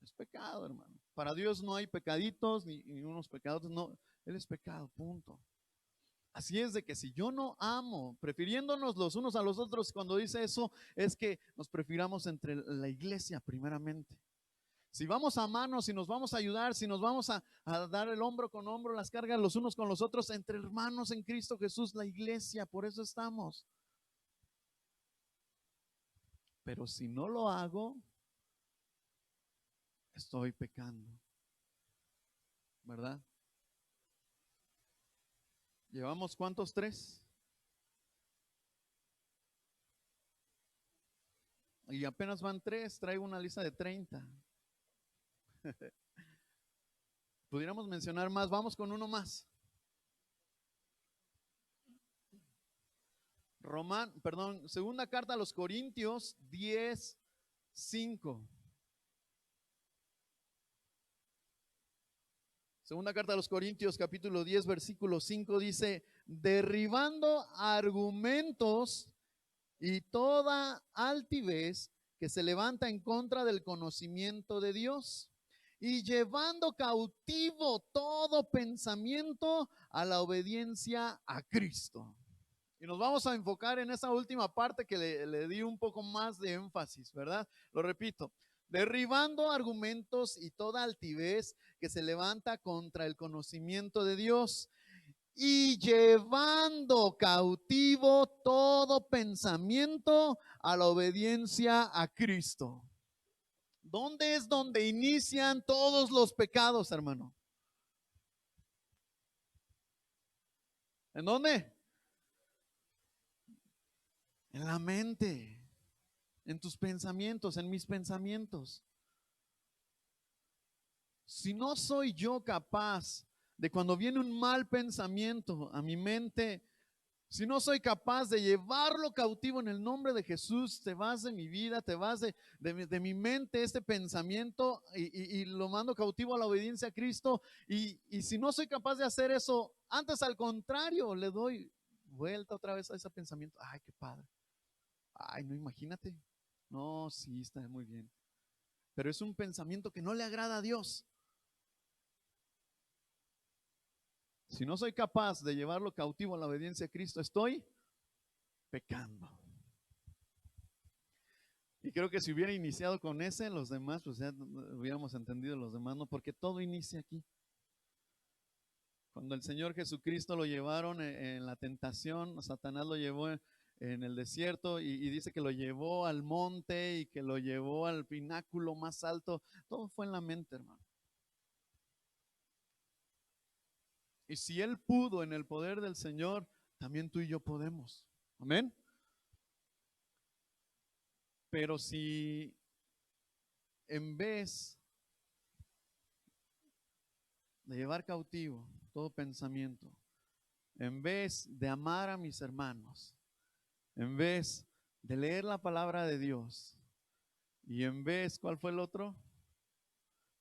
Es pecado, hermano. Para Dios no hay pecaditos ni unos pecados, no, Él es pecado, punto. Así es de que si yo no amo, prefiriéndonos los unos a los otros, cuando dice eso, es que nos prefiramos entre la iglesia primeramente. Si vamos a amarnos, si nos vamos a ayudar, si nos vamos a dar el hombro con hombro, las cargas los unos con los otros, entre hermanos en Cristo Jesús, la iglesia, por eso estamos. Pero si no lo hago, estoy pecando, ¿verdad? ¿Llevamos cuántos? 3. Y apenas van 3, traigo una lista de 30. Pudiéramos mencionar más, vamos con uno más. Segunda carta a los Corintios 10:5. Segunda carta a los Corintios, capítulo 10, versículo 5 dice: derribando argumentos y toda altivez que se levanta en contra del conocimiento de Dios, y llevando cautivo todo pensamiento a la obediencia a Cristo. Y nos vamos a enfocar en esa última parte que le di un poco más de énfasis, ¿verdad? Lo repito: derribando argumentos y toda altivez que se levanta contra el conocimiento de Dios, y llevando cautivo todo pensamiento a la obediencia a Cristo. ¿Dónde es donde inician todos los pecados, hermano? ¿En dónde? En la mente, en tus pensamientos, en mis pensamientos. Si no soy yo capaz de, cuando viene un mal pensamiento a mi mente, si no soy capaz de llevarlo cautivo en el nombre de Jesús, te vas de mi vida, te vas de mi mente este pensamiento y lo mando cautivo a la obediencia a Cristo. Y si no soy capaz de hacer eso, antes al contrario, le doy vuelta otra vez a ese pensamiento. Ay, qué padre. Ay, no, imagínate. No, sí, está muy bien. Pero es un pensamiento que no le agrada a Dios. Si no soy capaz de llevarlo cautivo a la obediencia a Cristo, estoy pecando. Y creo que si hubiera iniciado con ese, los demás, pues ya hubiéramos entendido los demás, ¿no? Porque todo inicia aquí. Cuando el Señor Jesucristo lo llevaron en la tentación, Satanás lo llevó en el desierto y dice que lo llevó al monte y que lo llevó al pináculo más alto. Todo fue en la mente, hermano. Y si Él pudo en el poder del Señor, también tú y yo podemos. Amén. Pero si en vez de llevar cautivo todo pensamiento, en vez de amar a mis hermanos, en vez de leer la palabra de Dios, y en vez, ¿cuál fue el otro?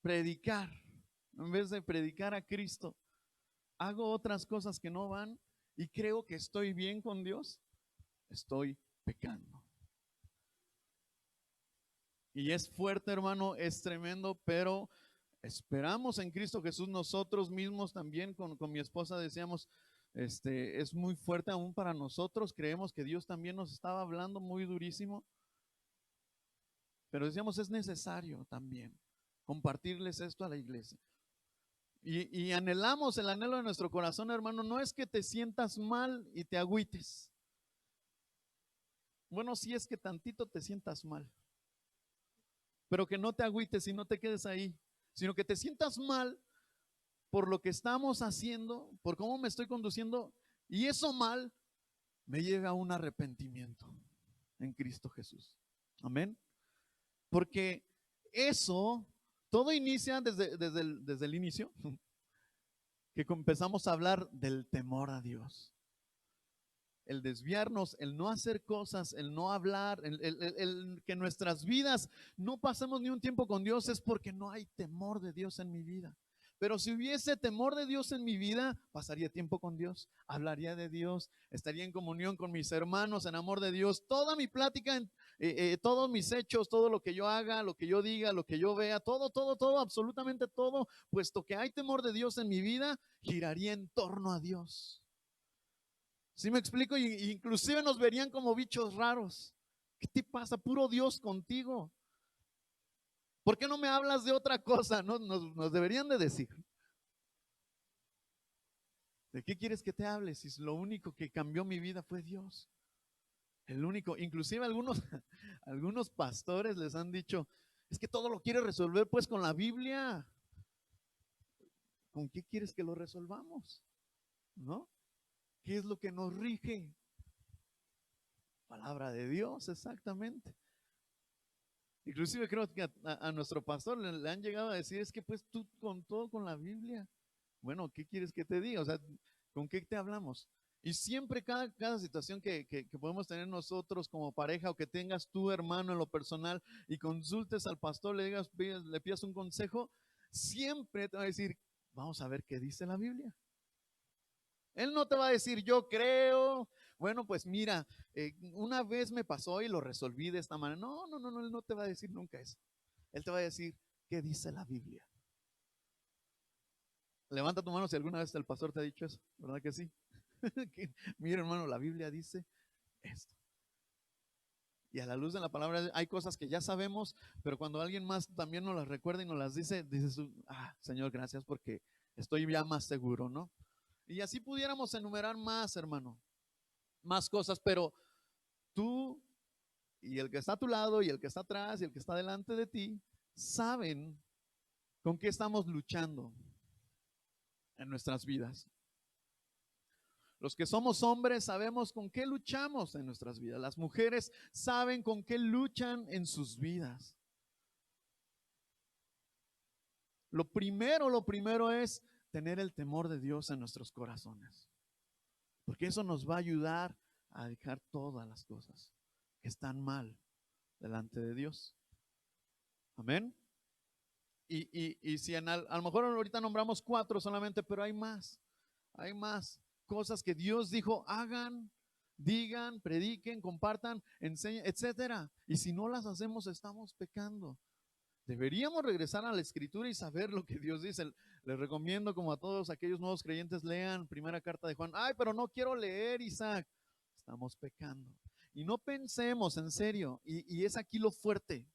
Predicar. En vez de predicar a Cristo, hago otras cosas que no van y creo que estoy bien con Dios, estoy pecando. Y es fuerte, hermano, es tremendo, pero esperamos en Cristo Jesús. Nosotros mismos también con mi esposa decíamos, es muy fuerte aún para nosotros. Creemos que Dios también nos estaba hablando muy durísimo, pero decíamos, es necesario también compartirles esto a la iglesia. Y anhelamos, el anhelo de nuestro corazón, hermano, no es que te sientas mal y te agüites. Bueno, sí es que tantito te sientas mal, pero que no te agüites y no te quedes ahí, sino que te sientas mal por lo que estamos haciendo, por cómo me estoy conduciendo, y eso mal me lleva a un arrepentimiento en Cristo Jesús. Amén. Porque eso, todo inicia desde el inicio, que empezamos a hablar del temor a Dios. El desviarnos, el no hacer cosas, el no hablar, el que nuestras vidas no pasemos ni un tiempo con Dios, es porque no hay temor de Dios en mi vida. Pero si hubiese temor de Dios en mi vida, pasaría tiempo con Dios, hablaría de Dios, estaría en comunión con mis hermanos, en amor de Dios. Toda mi plática, todos mis hechos, todo lo que yo haga, lo que yo diga, lo que yo vea, todo, absolutamente todo, puesto que hay temor de Dios en mi vida, giraría en torno a Dios. ¿Sí me explico? Y inclusive nos verían como bichos raros. ¿Qué te pasa? Puro Dios contigo. ¿Por qué no me hablas de otra cosa? Nos deberían de decir. ¿De qué quieres que te hable? Si lo único que cambió mi vida fue Dios. El único, inclusive algunos pastores les han dicho, es que todo lo quiere resolver pues con la Biblia. ¿Con qué quieres que lo resolvamos? ¿No? ¿Qué es lo que nos rige? Palabra de Dios, exactamente. Inclusive creo que a nuestro pastor le han llegado a decir, es que pues tú con todo con la Biblia. Bueno, ¿qué quieres que te diga? O sea, ¿con qué te hablamos? Y siempre cada situación que podemos tener nosotros como pareja o que tengas tú, hermano, en lo personal y consultes al pastor, le pidas un consejo, siempre te va a decir, vamos a ver qué dice la Biblia. Él no te va a decir, yo creo, bueno, pues mira, una vez me pasó y lo resolví de esta manera. No, no, no, no, él no te va a decir nunca eso. Él te va a decir, ¿qué dice la Biblia? Levanta tu mano si alguna vez el pastor te ha dicho eso, ¿verdad que sí? Mira, hermano, la Biblia dice esto. Y a la luz de la palabra hay cosas que ya sabemos, pero cuando alguien más también nos las recuerda y nos las dice, dices, Señor, gracias porque estoy ya más seguro, ¿no? Y así pudiéramos enumerar más, hermano, más cosas, pero tú y el que está a tu lado y el que está atrás y el que está delante de ti saben con qué estamos luchando en nuestras vidas. Los que somos hombres sabemos con qué luchamos en nuestras vidas. Las mujeres saben con qué luchan en sus vidas. Lo primero es tener el temor de Dios en nuestros corazones. Porque eso nos va a ayudar a dejar todas las cosas que están mal delante de Dios. Amén. Y si a lo mejor ahorita nombramos 4 solamente, pero hay más. Hay más cosas que Dios dijo, hagan, digan, prediquen, compartan, enseñen, etcétera. Y si no las hacemos, estamos pecando. Deberíamos regresar a la escritura y saber lo que Dios dice. Les recomiendo, como a todos aquellos nuevos creyentes, lean primera carta de Juan. Ay, pero no quiero leer, Isaac. Estamos pecando. Y no pensemos, en serio, y es aquí lo fuerte.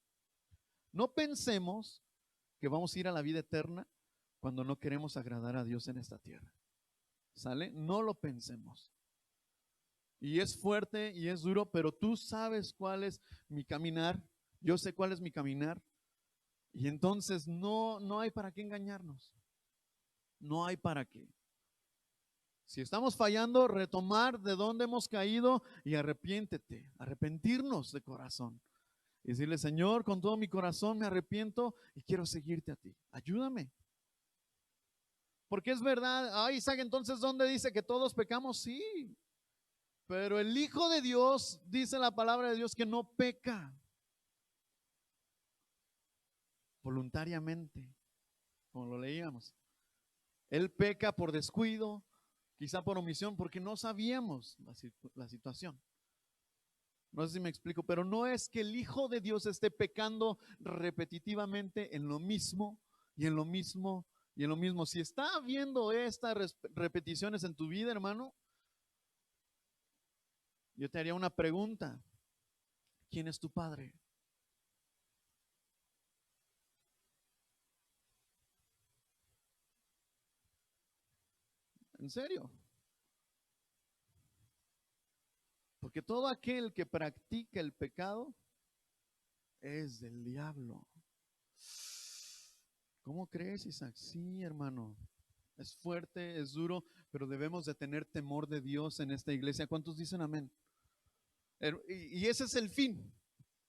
No pensemos que vamos a ir a la vida eterna cuando no queremos agradar a Dios en esta tierra. ¿Sale? No lo pensemos. Y es fuerte y es duro, pero tú sabes cuál es mi caminar. Yo sé cuál es mi caminar. Y entonces no hay para qué engañarnos. No hay para qué. Si estamos fallando, retomar de dónde hemos caído y arrepiéntete, arrepentirnos de corazón. Y decirle, Señor, con todo mi corazón me arrepiento y quiero seguirte a ti. Ayúdame. Porque es verdad, Isaac, entonces ¿dónde dice que todos pecamos? Sí, pero el Hijo de Dios, dice la palabra de Dios, que no peca voluntariamente, como lo leíamos. Él peca por descuido, quizá por omisión, porque no sabíamos la situación. No sé si me explico, pero no es que el Hijo de Dios esté pecando repetitivamente en lo mismo y en lo mismo y en lo mismo. Si está habiendo estas repeticiones en tu vida, hermano, yo te haría una pregunta. ¿Quién es tu padre? ¿En serio? Porque todo aquel que practica el pecado es del diablo. ¿Cómo crees, Isaac? Sí, hermano. Es fuerte, es duro, pero debemos de tener temor de Dios en esta iglesia. ¿Cuántos dicen amén? Y ese es el fin.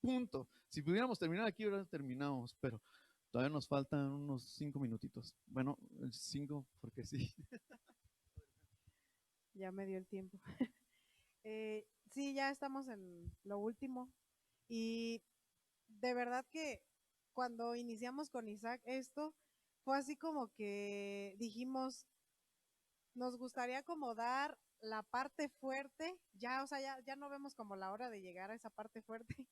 Punto. Si pudiéramos terminar aquí, ahora terminamos, pero todavía nos faltan unos 5 minutitos. Bueno, 5 porque sí. Ya me dio el tiempo. Sí, ya estamos en lo último. Y de verdad que cuando iniciamos con Isaac esto, fue así como que dijimos, nos gustaría como dar la parte fuerte, ya, o sea, ya no vemos como la hora de llegar a esa parte fuerte,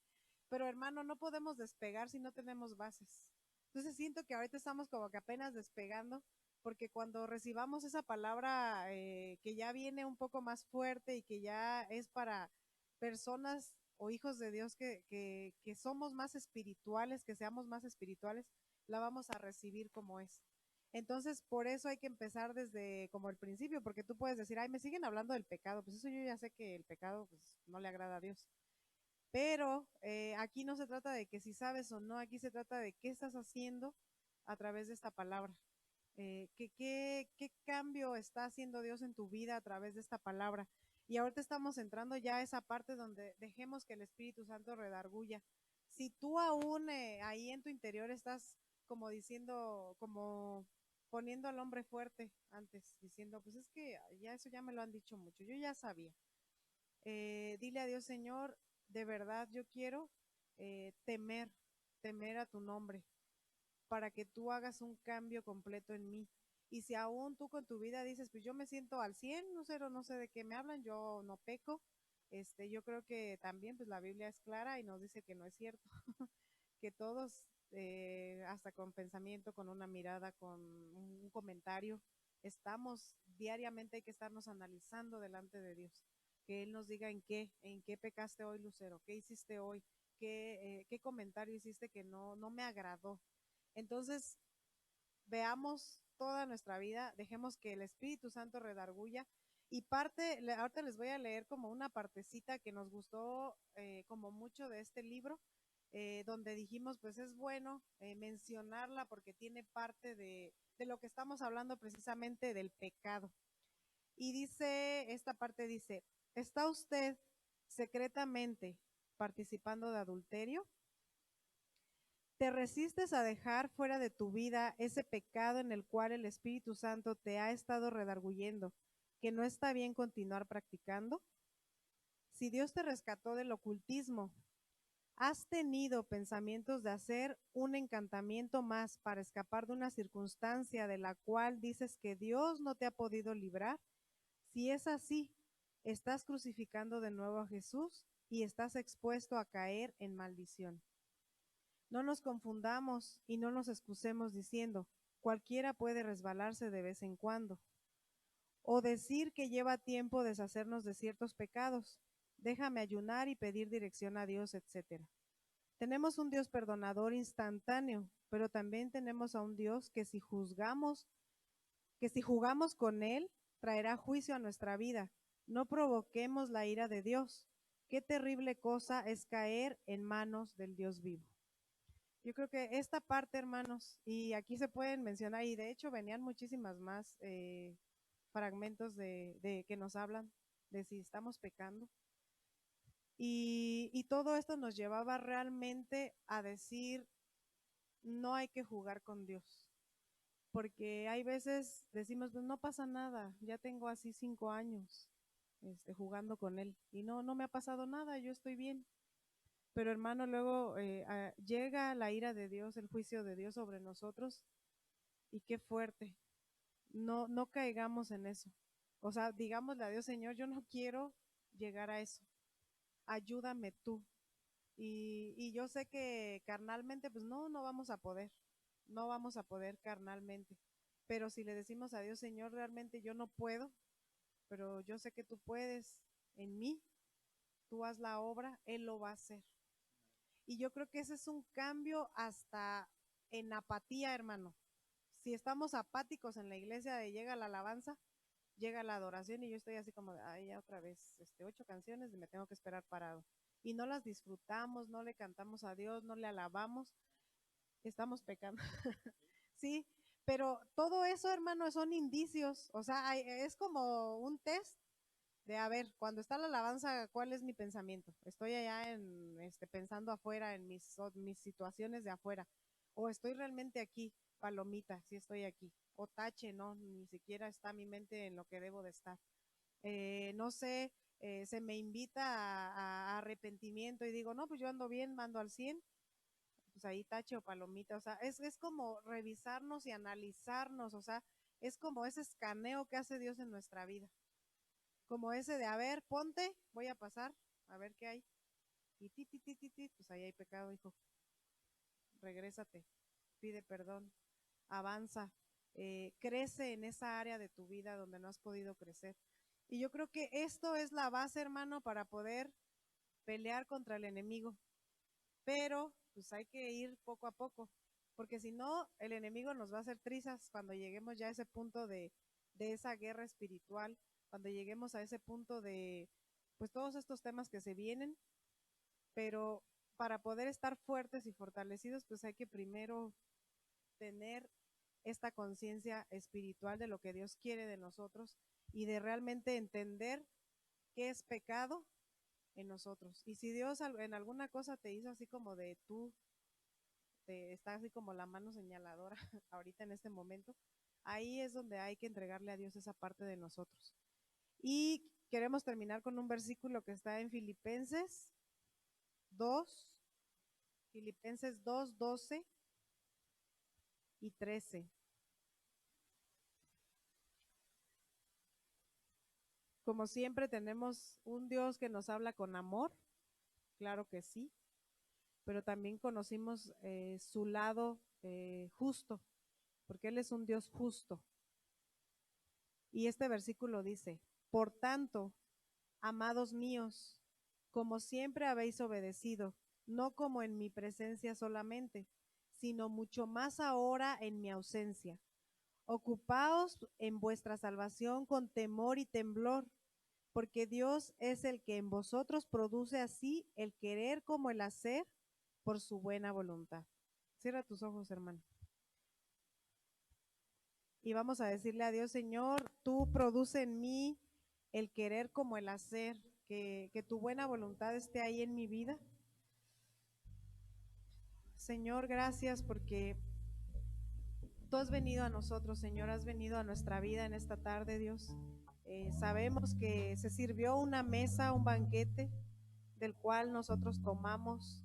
pero hermano, no podemos despegar si no tenemos bases. Entonces siento que ahorita estamos como que apenas despegando, porque cuando recibamos esa palabra que ya viene un poco más fuerte y que ya es para personas o hijos de Dios que somos más espirituales, que seamos más espirituales, la vamos a recibir como es. Entonces, por eso hay que empezar desde como el principio, porque tú puedes decir, ay, me siguen hablando del pecado, pues eso yo ya sé que el pecado pues, no le agrada a Dios. Pero aquí no se trata de que si sabes o no, aquí se trata de qué estás haciendo a través de esta palabra. ¿Qué cambio está haciendo Dios en tu vida a través de esta palabra? Y ahorita estamos entrando ya a esa parte donde dejemos que el Espíritu Santo redarguya. Si tú aún ahí en tu interior estás como diciendo, como poniendo al hombre fuerte antes, diciendo, pues es que ya eso ya me lo han dicho mucho, yo ya sabía. Dile a Dios, Señor, de verdad yo quiero temer a tu nombre, para que tú hagas un cambio completo en mí. Y si aún tú con tu vida dices, pues yo me siento al 100, no sé de qué me hablan, yo no peco, yo creo que también pues la Biblia es clara y nos dice que no es cierto, que todos, hasta con pensamiento, con una mirada, con un comentario, estamos diariamente, hay que estarnos analizando delante de Dios, que Él nos diga en qué pecaste hoy, Lucero, qué hiciste hoy, qué comentario hiciste que no me agradó. Entonces, veamos toda nuestra vida, dejemos que el Espíritu Santo redarguya. Y ahorita les voy a leer como una partecita que nos gustó como mucho de este libro, donde dijimos, pues es bueno mencionarla porque tiene parte de lo que estamos hablando precisamente del pecado. Y dice, esta parte dice, ¿está usted secretamente participando de adulterio? ¿Te resistes a dejar fuera de tu vida ese pecado en el cual el Espíritu Santo te ha estado redarguyendo, que no está bien continuar practicando? Si Dios te rescató del ocultismo, ¿has tenido pensamientos de hacer un encantamiento más para escapar de una circunstancia de la cual dices que Dios no te ha podido librar? Si es así, estás crucificando de nuevo a Jesús y estás expuesto a caer en maldición. No nos confundamos y no nos excusemos diciendo, cualquiera puede resbalarse de vez en cuando. O decir que lleva tiempo deshacernos de ciertos pecados. Déjame ayunar y pedir dirección a Dios, etc. Tenemos un Dios perdonador instantáneo, pero también tenemos a un Dios que si jugamos con Él, traerá juicio a nuestra vida. No provoquemos la ira de Dios. Qué terrible cosa es caer en manos del Dios vivo. Yo creo que esta parte, hermanos, y aquí se pueden mencionar, y de hecho venían muchísimas más fragmentos de que nos hablan de si estamos pecando. Y todo esto nos llevaba realmente a decir, no hay que jugar con Dios. Porque hay veces decimos, pues no pasa nada, ya tengo así 5 años jugando con Él. Y no me ha pasado nada, yo estoy bien. Pero hermano, luego llega la ira de Dios, el juicio de Dios sobre nosotros, y qué fuerte. No caigamos en eso. O sea, digámosle a Dios, Señor, yo no quiero llegar a eso. Ayúdame tú. Y yo sé que carnalmente, pues no vamos a poder. No vamos a poder carnalmente. Pero si le decimos a Dios, Señor, realmente yo no puedo, pero yo sé que tú puedes en mí, tú haz la obra, Él lo va a hacer. Y yo creo que ese es un cambio hasta en apatía, hermano. Si estamos apáticos en la iglesia, llega la alabanza, llega la adoración y yo estoy así como, ay, ya otra vez, 8 canciones y me tengo que esperar parado. Y no las disfrutamos, no le cantamos a Dios, no le alabamos, estamos pecando. Sí, pero todo eso, hermano, son indicios. O sea, es como un test de a ver, cuando está la alabanza, ¿cuál es mi pensamiento? Estoy allá pensando afuera, en mis situaciones de afuera, o estoy realmente aquí, palomita, si estoy aquí, o tache, no, ni siquiera está mi mente en lo que debo de estar. No sé, se me invita a arrepentimiento y digo, no, pues yo ando bien, mando al 100, pues ahí tache o palomita, o sea, es como revisarnos y analizarnos, o sea, es como ese escaneo que hace Dios en nuestra vida, como ese de, a ver, ponte, voy a pasar, a ver qué hay. Y pues ahí hay pecado, hijo. Regrésate, pide perdón, avanza, crece en esa área de tu vida donde no has podido crecer. Y yo creo que esto es la base, hermano, para poder pelear contra el enemigo. Pero pues hay que ir poco a poco, porque si no, el enemigo nos va a hacer trizas cuando lleguemos ya a ese punto de esa guerra espiritual, cuando lleguemos a ese punto de, pues todos estos temas que se vienen, pero para poder estar fuertes y fortalecidos, pues hay que primero tener esta conciencia espiritual de lo que Dios quiere de nosotros y de realmente entender qué es pecado en nosotros. Y si Dios en alguna cosa te hizo así como de tú, está así como la mano señaladora ahorita en este momento, ahí es donde hay que entregarle a Dios esa parte de nosotros. Y queremos terminar con un versículo que está en Filipenses 2, 12 y 13. Como siempre tenemos un Dios que nos habla con amor, claro que sí, pero también conocimos su lado justo, porque Él es un Dios justo. Y este versículo dice: por tanto, amados míos, como siempre habéis obedecido, no como en mi presencia solamente, sino mucho más ahora en mi ausencia. Ocupaos en vuestra salvación con temor y temblor, porque Dios es el que en vosotros produce así el querer como el hacer por su buena voluntad. Cierra tus ojos, hermano. Y vamos a decirle a Dios: Señor, tú produce en mí el querer como el hacer, que tu buena voluntad esté ahí en mi vida. Señor, gracias porque tú has venido a nosotros, Señor, has venido a nuestra vida en esta tarde, Dios. Sabemos que se sirvió una mesa, un banquete, del cual nosotros tomamos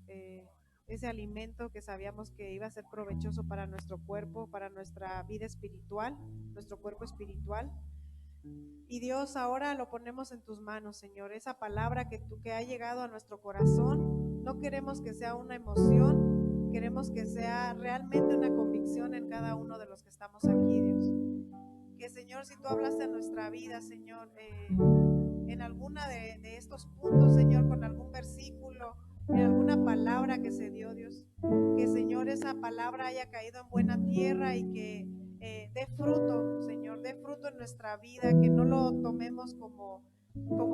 ese alimento que sabíamos que iba a ser provechoso para nuestro cuerpo, para nuestra vida espiritual, nuestro cuerpo espiritual. Y Dios, ahora lo ponemos en tus manos, Señor. Esa palabra que ha llegado a nuestro corazón, no queremos que sea una emoción, queremos que sea realmente una convicción en cada uno de los que estamos aquí, Dios. Que, Señor, si tú hablaste a nuestra vida, Señor, en alguna de estos puntos, Señor, con algún versículo, en alguna palabra que se dio, Dios, que, Señor, esa palabra haya caído en buena tierra y que dé fruto, Señor, dé fruto en nuestra vida, que no lo tomemos como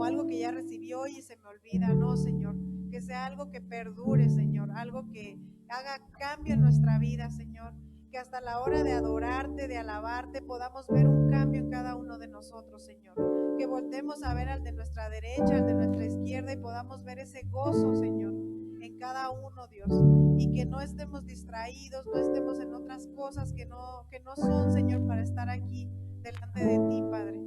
algo que ya recibió y se me olvida, no, Señor, que sea algo que perdure, Señor, algo que haga cambio en nuestra vida, Señor, que hasta la hora de adorarte, de alabarte, podamos ver un cambio en cada uno de nosotros, Señor, que voltemos a ver al de nuestra derecha, al de nuestra izquierda y podamos ver ese gozo, Señor, en cada uno, Dios, y que no estemos distraídos, no estemos en otras cosas que no son, Señor, para estar aquí delante de ti, Padre.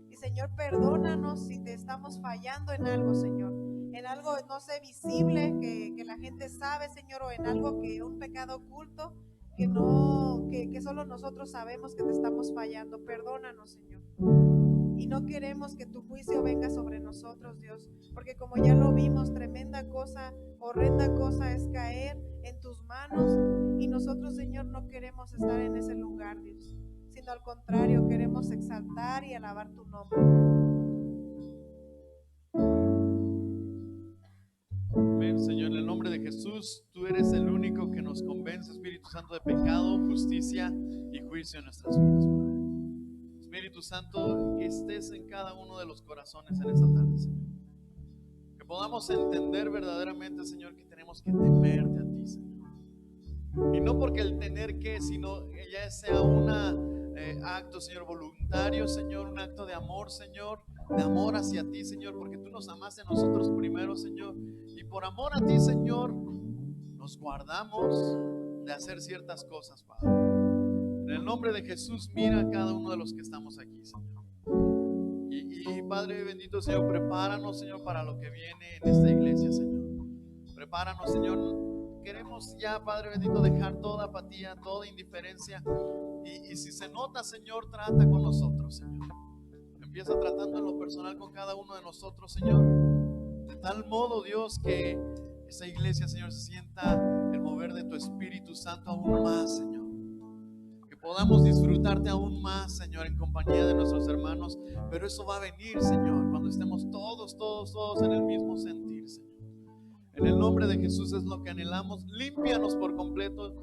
Y, Señor, perdónanos si te estamos fallando en algo, Señor, en algo, no sé, visible, que la gente sabe, Señor, o en algo que un pecado oculto, que solo nosotros sabemos que te estamos fallando. Perdónanos, Señor. Y no queremos que tu juicio venga sobre nosotros, Dios, porque como ya lo vimos, tremenda cosa, horrenda cosa es caer en tus manos, y nosotros, Señor, no queremos estar en ese lugar, Dios, sino al contrario, queremos exaltar y alabar tu nombre. Amén, Señor, en el nombre de Jesús, tú eres el único que nos convence, Espíritu Santo, de pecado, justicia y juicio en nuestras vidas, Padre. Espíritu Santo, que estés en cada uno de los corazones en esta tarde, Señor. Que podamos entender verdaderamente, Señor, que tenemos que temerte a ti, Señor. Y no porque el tener que, sino que ya sea un acto, Señor, voluntario, Señor, un acto de amor, Señor, de amor hacia ti, Señor, porque tú nos amaste a nosotros primero, Señor. Y por amor a ti, Señor, nos guardamos de hacer ciertas cosas, Padre. En el nombre de Jesús, mira a cada uno de los que estamos aquí, Señor. Y Padre bendito, Señor, prepáranos, Señor, para lo que viene en esta iglesia, Señor. Prepáranos, Señor. Queremos ya, Padre bendito, dejar toda apatía, toda indiferencia. Y si se nota, Señor, trata con nosotros, Señor. Empieza tratando en lo personal con cada uno de nosotros, Señor. De tal modo, Dios, que esa iglesia, Señor, se sienta el mover de tu Espíritu Santo aún más, Señor. Que podamos disfrutarte aún más, Señor, en compañía de nuestros hermanos. Pero eso va a venir, Señor, cuando estemos todos en el mismo sentir, Señor. En el nombre de Jesús es lo que anhelamos. Límpianos por completo.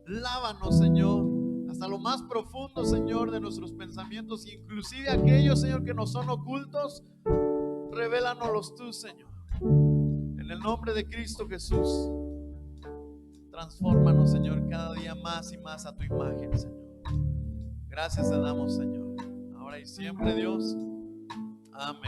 Lávanos, Señor, hasta lo más profundo, Señor, de nuestros pensamientos, inclusive aquellos, Señor, que nos son ocultos. Revélanoslos tú, Señor. En el nombre de Cristo Jesús, transfórmanos, Señor, cada día más y más a tu imagen, Señor. Gracias te damos, Señor. Ahora y siempre, Dios. Amén.